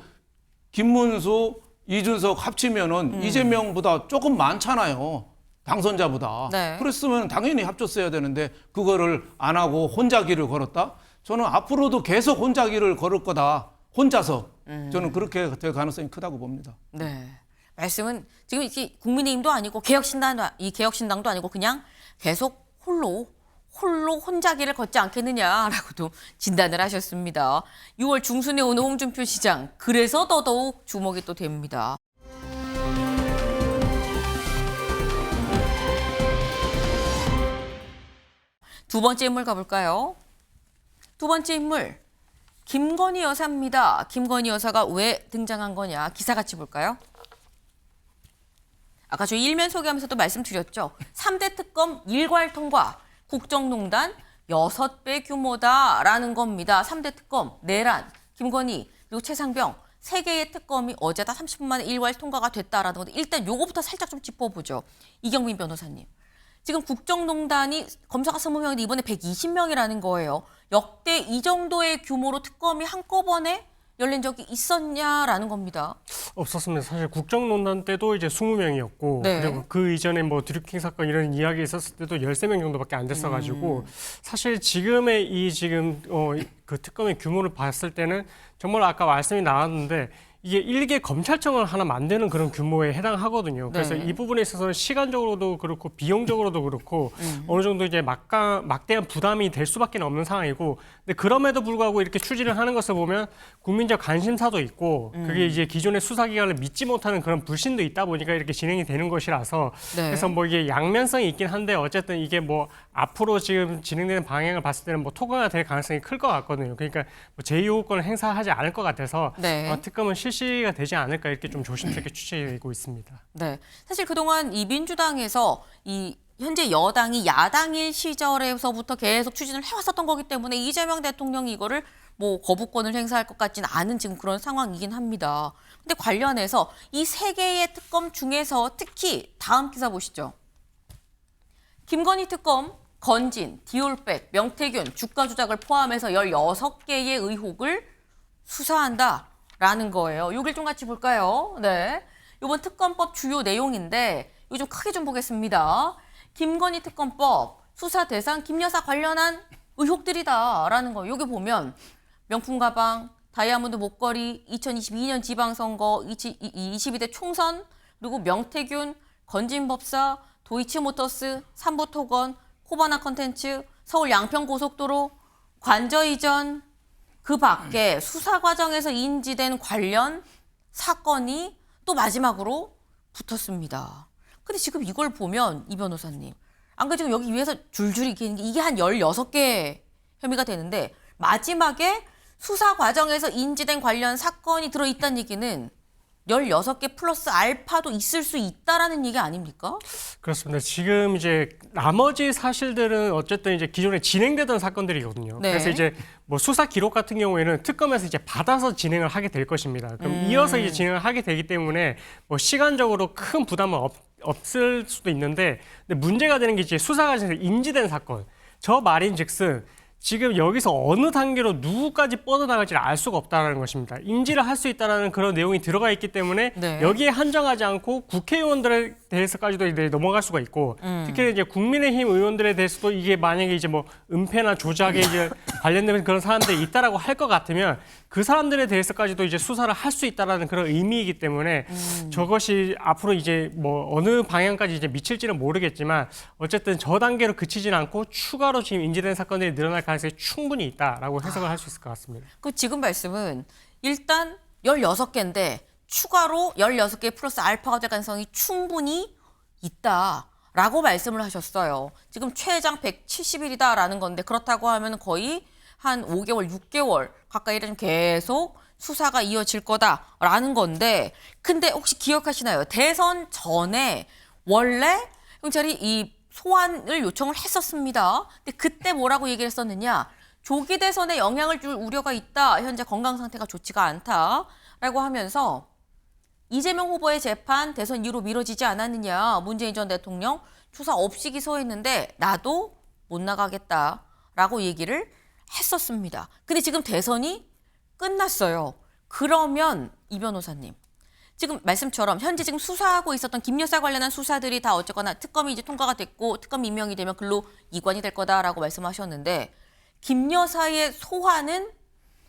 김문수, 이준석 합치면은 이재명보다 조금 많잖아요. 당선자보다. 네. 그랬으면 당연히 합쳤어야 되는데 그거를 안 하고 혼자 길을 걸었다? 저는 앞으로도 계속 혼자 길을 걸을 거다. 혼자서. 저는 그렇게 될 가능성이 크다고 봅니다. 네. 말씀은 지금 이게 국민의힘도 아니고 개혁신당도 아니고 그냥 계속 홀로 혼자 길을 걷지 않겠느냐라고도 진단을 하셨습니다. 6월 중순에 오는 홍준표 시장, 그래서 더더욱 주목이 또 됩니다. 두 번째 인물 가볼까요? 두 번째 인물, 김건희 여사입니다. 김건희 여사가 왜 등장한 거냐. 기사 같이 볼까요? 아까 저희 일면 소개하면서도 말씀드렸죠. 3대 특검 일괄 통과, 국정농단 6배 규모다라는 겁니다. 3대 특검, 내란, 김건희, 그리고 최상병 3개의 특검이 어제 다 30분 만에 일괄 통과가 됐다라는 건데 일단 요거부터 살짝 좀 짚어보죠. 이경민 변호사님. 지금 국정농단이 검사가 20명인데 이번에 120명이라는 거예요. 역대 이 정도의 규모로 특검이 한꺼번에 열린 적이 있었냐라는 겁니다. 없었습니다. 사실 국정농단 때도 이제 20명이었고 네. 그리고 그 이전에 뭐 드루킹 사건 이런 이야기 있었을 때도 13명 정도밖에 안 됐어가지고 사실 지금의 이 지금 그 특검의 규모를 봤을 때는 정말 아까 말씀이 나왔는데 이게 일개 검찰청을 하나 만드는 그런 규모에 해당하거든요. 그래서 네. 이 부분에 있어서는 시간적으로도 그렇고 비용적으로도 그렇고 어느 정도 이제 막대한 부담이 될 수밖에 없는 상황이고, 근데 그럼에도 불구하고 이렇게 추진을 하는 것을 보면 국민적 관심사도 있고 그게 이제 기존의 수사기관을 믿지 못하는 그런 불신도 있다 보니까 이렇게 진행이 되는 것이라서 네. 그래서 뭐 이게 양면성이 있긴 한데 어쨌든 이게 뭐 앞으로 지금 진행되는 방향을 봤을 때는 뭐 통과가 될 가능성이 클 것 같거든요. 그러니까 뭐 제2호권을 행사하지 않을 것 같아서 네. 특검은 실시가 되지 않을까 이렇게 좀 조심스럽게 추측되고 있습니다. 네. 사실 그동안 이 민주당에서 이 현재 여당이 야당일 시절에서부터 계속 추진을 해왔었던 거기 때문에 이재명 대통령이 이거를 뭐 거부권을 행사할 것 같지는 않은 지금 그런 상황이긴 합니다. 근데 관련해서 이 3개의 특검 중에서 특히 다음 기사 보시죠. 김건희 특검, 건진, 디올백, 명태균, 주가 조작을 포함해서 16개의 의혹을 수사한다라는 거예요. 요길 좀 같이 볼까요? 네. 이번 특검법 주요 내용인데 이거 좀 크게 좀 보겠습니다. 김건희 특검법 수사 대상 김 여사 관련한 의혹들이다라는 거. 여기 보면 명품 가방, 다이아몬드 목걸이, 2022년 지방선거, 22대 총선, 그리고 명태균, 건진법사, 도이치모터스, 삼부토건, 코바나 컨텐츠, 서울 양평고속도로, 관저 이전, 그 밖에 수사 과정에서 인지된 관련 사건이 또 마지막으로 붙었습니다. 근데 지금 이걸 보면 이 변호사님, 안 그래도 지금 여기 위에서 줄줄이 이게 한 16개 혐의가 되는데 마지막에 수사 과정에서 인지된 관련 사건이 들어있다는 얘기는 16개 플러스 알파도 있을 수 있다라는 얘기 아닙니까? 그렇습니다. 지금 이제 나머지 사실들은 어쨌든 이제 기존에 진행되던 사건들이거든요. 네. 그래서 이제 뭐 수사 기록 같은 경우에는 특검에서 이제 받아서 진행을 하게 될 것입니다. 그럼 이어서 이제 진행을 하게 되기 때문에 뭐 시간적으로 큰 부담은 없을 수도 있는데, 근데 문제가 되는 게 이제 수사 과정에서 인지된 사건. 저 말인즉슨 지금 여기서 어느 단계로 누구까지 뻗어나갈지를 알 수가 없다는 것입니다. 인지를 할 수 있다는 그런 내용이 들어가 있기 때문에 네. 여기에 한정하지 않고 국회의원들에 대해서까지도 이제 넘어갈 수가 있고 특히 이제 국민의힘 의원들에 대해서도 이게 만약에 이제 뭐 은폐나 조작에 이제 관련된 그런 사람들이 있다라고 할 것 같으면 그 사람들에 대해서까지도 이제 수사를 할 수 있다라는 그런 의미이기 때문에 저것이 앞으로 이제 뭐 어느 방향까지 이제 미칠지는 모르겠지만 어쨌든 저 단계로 그치진 않고 추가로 지금 인지된 사건들이 늘어날 가능성이 충분히 있다라고 해석을 할 수 있을 것 같습니다. 그 지금 말씀은 일단 16개인데 추가로 16개 플러스 알파가 될 가능성이 충분히 있다라고 말씀을 하셨어요. 지금 최장 170일이다라는 건데 그렇다고 하면 거의 한 5개월, 6개월 가까이를 좀 계속 수사가 이어질 거다라는 건데, 근데 혹시 기억하시나요? 대선 전에 원래 경찰이 이 소환을 요청을 했었습니다. 근데 그때 뭐라고 얘기를 했었느냐? 조기 대선에 영향을 줄 우려가 있다. 현재 건강 상태가 좋지가 않다라고 하면서 이재명 후보의 재판 대선 이후로 미뤄지지 않았느냐. 문재인 전 대통령 조사 없이 기소했는데 나도 못 나가겠다라고 얘기를 했었습니다. 근데 지금 대선이 끝났어요. 그러면 이 변호사님, 지금 말씀처럼 현재 지금 수사하고 있었던 김 여사 관련한 수사들이 다 어쨌거나 특검이 이제 통과가 됐고 특검 임명이 되면 글로 이관이 될 거다라고 말씀하셨는데 김 여사의 소환은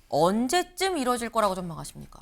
언제쯤 이루어질 거라고 전망하십니까?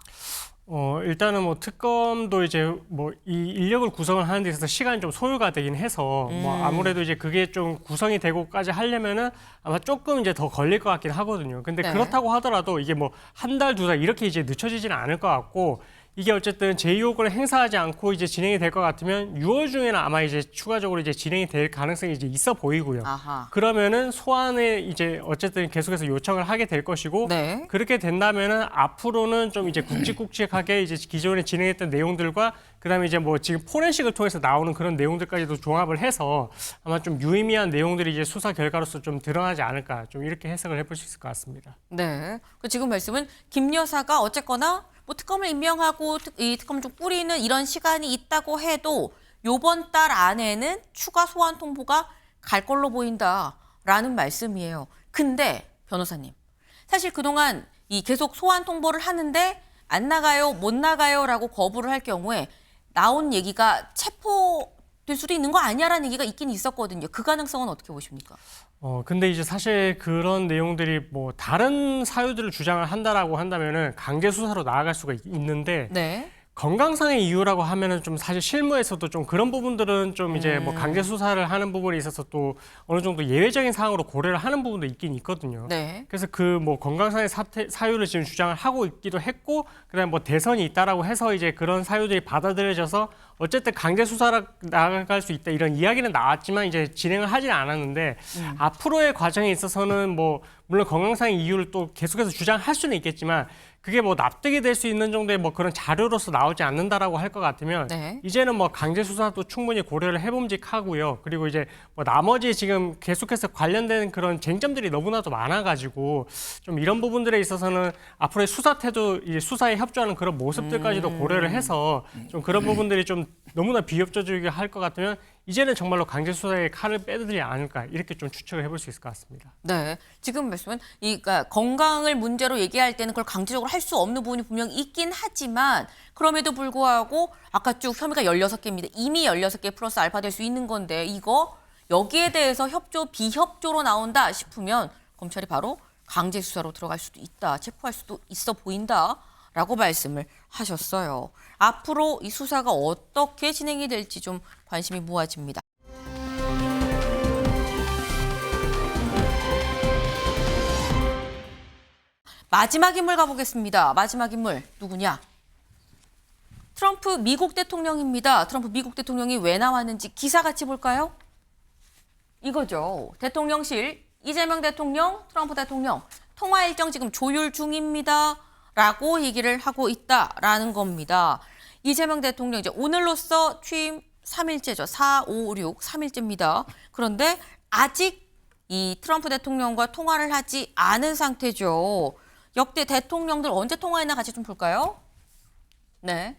일단은 뭐 특검도 이제 뭐 이 인력을 구성을 하는 데 있어서 시간이 좀 소요가 되긴 해서 뭐 아무래도 이제 그게 좀 구성이 되고까지 하려면은 아마 조금 이제 더 걸릴 것 같긴 하거든요. 근데 네. 그렇다고 하더라도 이게 뭐 한 달, 두 달 이렇게 이제 늦춰지지는 않을 것 같고 이게 어쨌든 제2호권을 행사하지 않고 이제 진행이 될 것 같으면 6월 중에는 아마 이제 추가적으로 이제 진행이 될 가능성이 이제 있어 보이고요. 아하. 그러면은 소환을 이제 어쨌든 계속해서 요청을 하게 될 것이고 네. 그렇게 된다면은 앞으로는 좀 이제 굵직굵직하게 이제 기존에 진행했던 내용들과 그다음에 이제 뭐 지금 포렌식을 통해서 나오는 그런 내용들까지도 종합을 해서 아마 좀 유의미한 내용들이 이제 수사 결과로서 좀 드러나지 않을까 좀 이렇게 해석을 해볼 수 있을 것 같습니다. 네. 그 지금 말씀은 김 여사가 어쨌거나 뭐 특검을 임명하고 이 특검을 좀 꾸리는 이런 시간이 있다고 해도 요번 달 안에는 추가 소환 통보가 갈 걸로 보인다라는 말씀이에요. 근데 변호사님, 사실 그동안 이 계속 소환 통보를 하는데 안 나가요, 못 나가요라고 거부를 할 경우에 나온 얘기가 체포될 수도 있는 거 아니야라는 얘기가 있긴 있었거든요. 그 가능성은 어떻게 보십니까? 근데 이제 사실 그런 내용들이 뭐 다른 사유들을 주장을 한다라고 한다면은 강제 수사로 나아갈 수가 있는데 네. 건강상의 이유라고 하면은 좀 사실 실무에서도 좀 그런 부분들은 좀 이제 뭐 강제 수사를 하는 부분에 있어서 또 어느 정도 예외적인 사항으로 고려를 하는 부분도 있긴 있거든요. 네. 그래서 그 뭐 건강상의 사유를 지금 주장을 하고 있기도 했고, 그다음에 뭐 대선이 있다라고 해서 이제 그런 사유들이 받아들여져서 어쨌든 강제 수사로 나아갈 수 있다 이런 이야기는 나왔지만 이제 진행을 하지는 않았는데 앞으로의 과정에 있어서는 뭐 물론 건강상의 이유를 또 계속해서 주장할 수는 있겠지만 그게 뭐 납득이 될 수 있는 정도의 뭐 그런 자료로서 나오지 않는다라고 할 것 같으면 네. 이제는 뭐 강제 수사도 충분히 고려를 해봄직하고요. 그리고 이제 뭐 나머지 지금 계속해서 관련된 그런 쟁점들이 너무나도 많아가지고 좀 이런 부분들에 있어서는 앞으로의 수사 태도, 이제 수사에 협조하는 그런 모습들까지도 고려를 해서 좀 그런 부분들이 좀 너무나 비협조적이게 할 것 같으면 이제는 정말로 강제 수사에 칼을 빼들지 않을까 이렇게 좀 추측을 해볼 수 있을 것 같습니다. 네, 지금 말씀은 그러니까 건강을 문제로 얘기할 때는 그걸 강제적으로 할 수 없는 부분이 분명히 있긴 하지만 그럼에도 불구하고 아까 쭉 혐의가 16개입니다. 이미 16개 플러스 알파 될 수 있는 건데 이거 여기에 대해서 협조, 비협조로 나온다 싶으면 검찰이 바로 강제 수사로 들어갈 수도 있다, 체포할 수도 있어 보인다라고 말씀을 하셨어요. 앞으로 이 수사가 어떻게 진행이 될지 좀 관심이 모아집니다. 마지막 인물 가보겠습니다. 마지막 인물 누구냐? 트럼프 미국 대통령입니다. 트럼프 미국 대통령이 왜 나왔는지 기사 같이 볼까요? 이거죠. 대통령실 이재명 대통령, 트럼프 대통령 통화 일정 지금 조율 중입니다. 라고 얘기를 하고 있다라는 겁니다. 이재명 대통령 이제 오늘로써 취임 3일째죠. 4, 5, 6, 3일째입니다. 그런데 아직 이 트럼프 대통령과 통화를 하지 않은 상태죠. 역대 대통령들 언제 통화했나 같이 좀 볼까요? 네.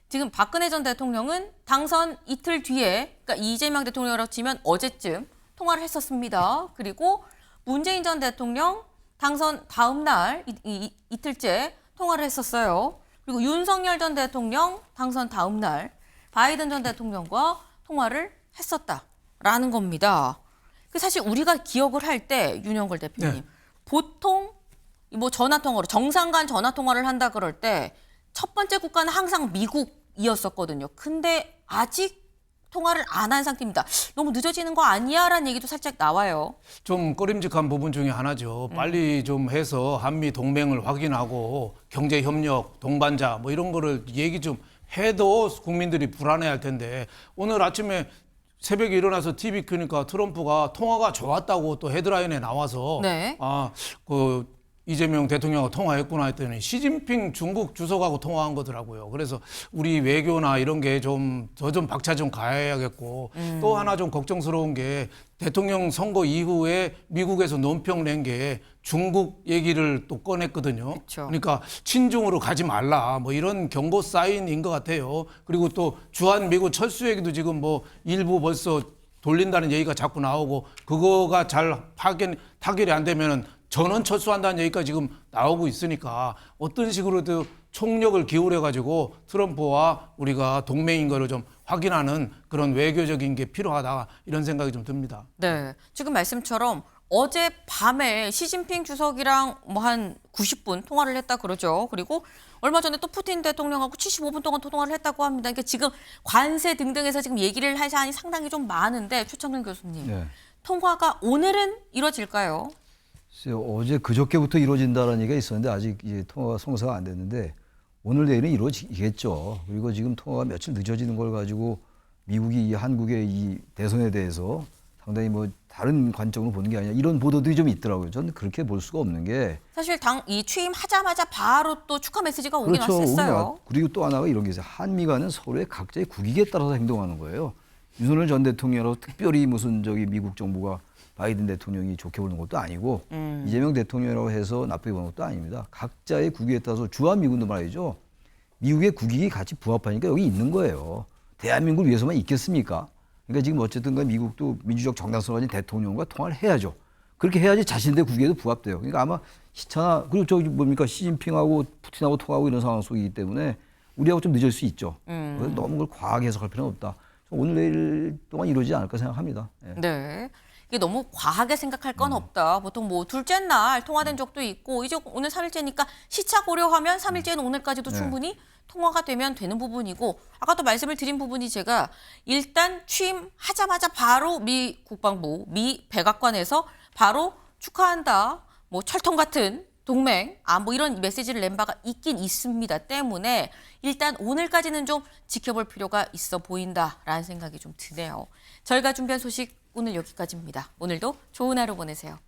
지금 박근혜 전 대통령은 당선 이틀 뒤에, 그러니까 이재명 대통령으로 치면 어제쯤 통화를 했었습니다. 그리고 문재인 전 대통령 당선 다음 날 이틀째 통화를 했었어요. 그리고 윤석열 전 대통령 당선 다음 날 바이든 전 대통령과 통화를 했었다라는 겁니다. 사실 우리가 기억을 할 때 윤영걸 대표님 네. 보통 뭐 전화 통화로 정상 간 전화 통화를 한다 그럴 때 첫 번째 국가는 항상 미국이었었거든요. 근데 아직 통화를 안 한 상태입니다. 너무 늦어지는 거 아니야라는 얘기도 살짝 나와요. 좀 꺼림직한 부분 중에 하나죠. 빨리 좀 해서 한미 동맹을 확인하고 경제 협력, 동반자 뭐 이런 거를 얘기 좀 해도 국민들이 불안해할 텐데 오늘 아침에 새벽에 일어나서 TV 켜니까 트럼프가 통화가 좋았다고 또 헤드라인에 나와서 네. 이재명 대통령하고 통화했구나 했더니 시진핑 중국 주석하고 통화한 거더라고요. 그래서 우리 외교나 이런 게 좀 더 좀 박차 좀 가야겠고 또 하나 좀 걱정스러운 게 대통령 선거 이후에 미국에서 논평 낸 게 중국 얘기를 또 꺼냈거든요. 그쵸. 그러니까 친중으로 가지 말라 뭐 이런 경고 사인인 것 같아요. 그리고 또 주한 미국 철수 얘기도 지금 뭐 일부 벌써 돌린다는 얘기가 자꾸 나오고 그거가 잘 타결이 안 되면은 전원 철수한다는 얘기가 지금 나오고 있으니까 어떤 식으로도 총력을 기울여가지고 트럼프와 우리가 동맹인 거를 좀 확인하는 그런 외교적인 게 필요하다 이런 생각이 좀 듭니다. 네, 지금 말씀처럼 어제 밤에 시진핑 주석이랑 뭐 한 90분 통화를 했다 그러죠. 그리고 얼마 전에 또 푸틴 대통령하고 75분 동안 통화를 했다고 합니다. 그러니까 지금 관세 등등에서 지금 얘기를 할 사안이 상당히 좀 많은데 최창근 교수님, 네. 통화가 오늘은 이루어질까요? 어제 그저께부터 이루어진다는 얘기가 있었는데 아직 이제 통화가 성사가 안 됐는데 오늘 내일은 이루어지겠죠. 그리고 지금 통화가 며칠 늦어지는 걸 가지고 미국이 한국의 이 대선에 대해서 상당히 뭐 다른 관점으로 보는 게 아니라 이런 보도들이 좀 있더라고요. 저는 그렇게 볼 수가 없는 게 사실 이 취임하자마자 바로 또 축하 메시지가 오긴 그렇죠. 왔었어요. 그리고 또 하나가 이런 게 있어요. 한미 간은 서로의 각자의 국익에 따라서 행동하는 거예요. 윤석열 전 대통령으로 특별히 무슨 미국 정부가 바이든 대통령이 좋게 보는 것도 아니고 이재명 대통령이라고 해서 나쁘게 보는 것도 아닙니다. 각자의 국익에 따라서 주한미군도 말이죠. 미국의 국익이 같이 부합하니까 여기 있는 거예요. 대한민국을 위해서만 있겠습니까? 그러니까 지금 어쨌든 미국도 민주적 정당성 가진 대통령과 통화를 해야죠. 그렇게 해야지 자신들의 국익에도 부합돼요. 그러니까 아마 시차나 그리고 시진핑하고 푸틴하고 통화하고 이런 상황 속이기 때문에 우리하고 좀 늦을 수 있죠. 그래서 너무 그걸 과하게 해석할 필요는 없다. 오늘 내일 동안 이루어지지 않을까 생각합니다. 네. 이게 너무 과하게 생각할 건 없다. 보통 뭐 둘째 날 통화된 적도 있고 이제 오늘 3일째니까 시차 고려하면 3일째는 오늘까지도 충분히 통화가 되면 되는 부분이고 아까도 말씀을 드린 부분이 제가 일단 취임하자마자 바로 미 국방부, 미 백악관에서 바로 축하한다. 뭐 철통 같은 동맹, 뭐 이런 메시지를 낸 바가 있긴 있습니다. 때문에 일단 오늘까지는 좀 지켜볼 필요가 있어 보인다라는 생각이 좀 드네요. 저희가 준비한 소식 오늘 여기까지입니다. 오늘도 좋은 하루 보내세요.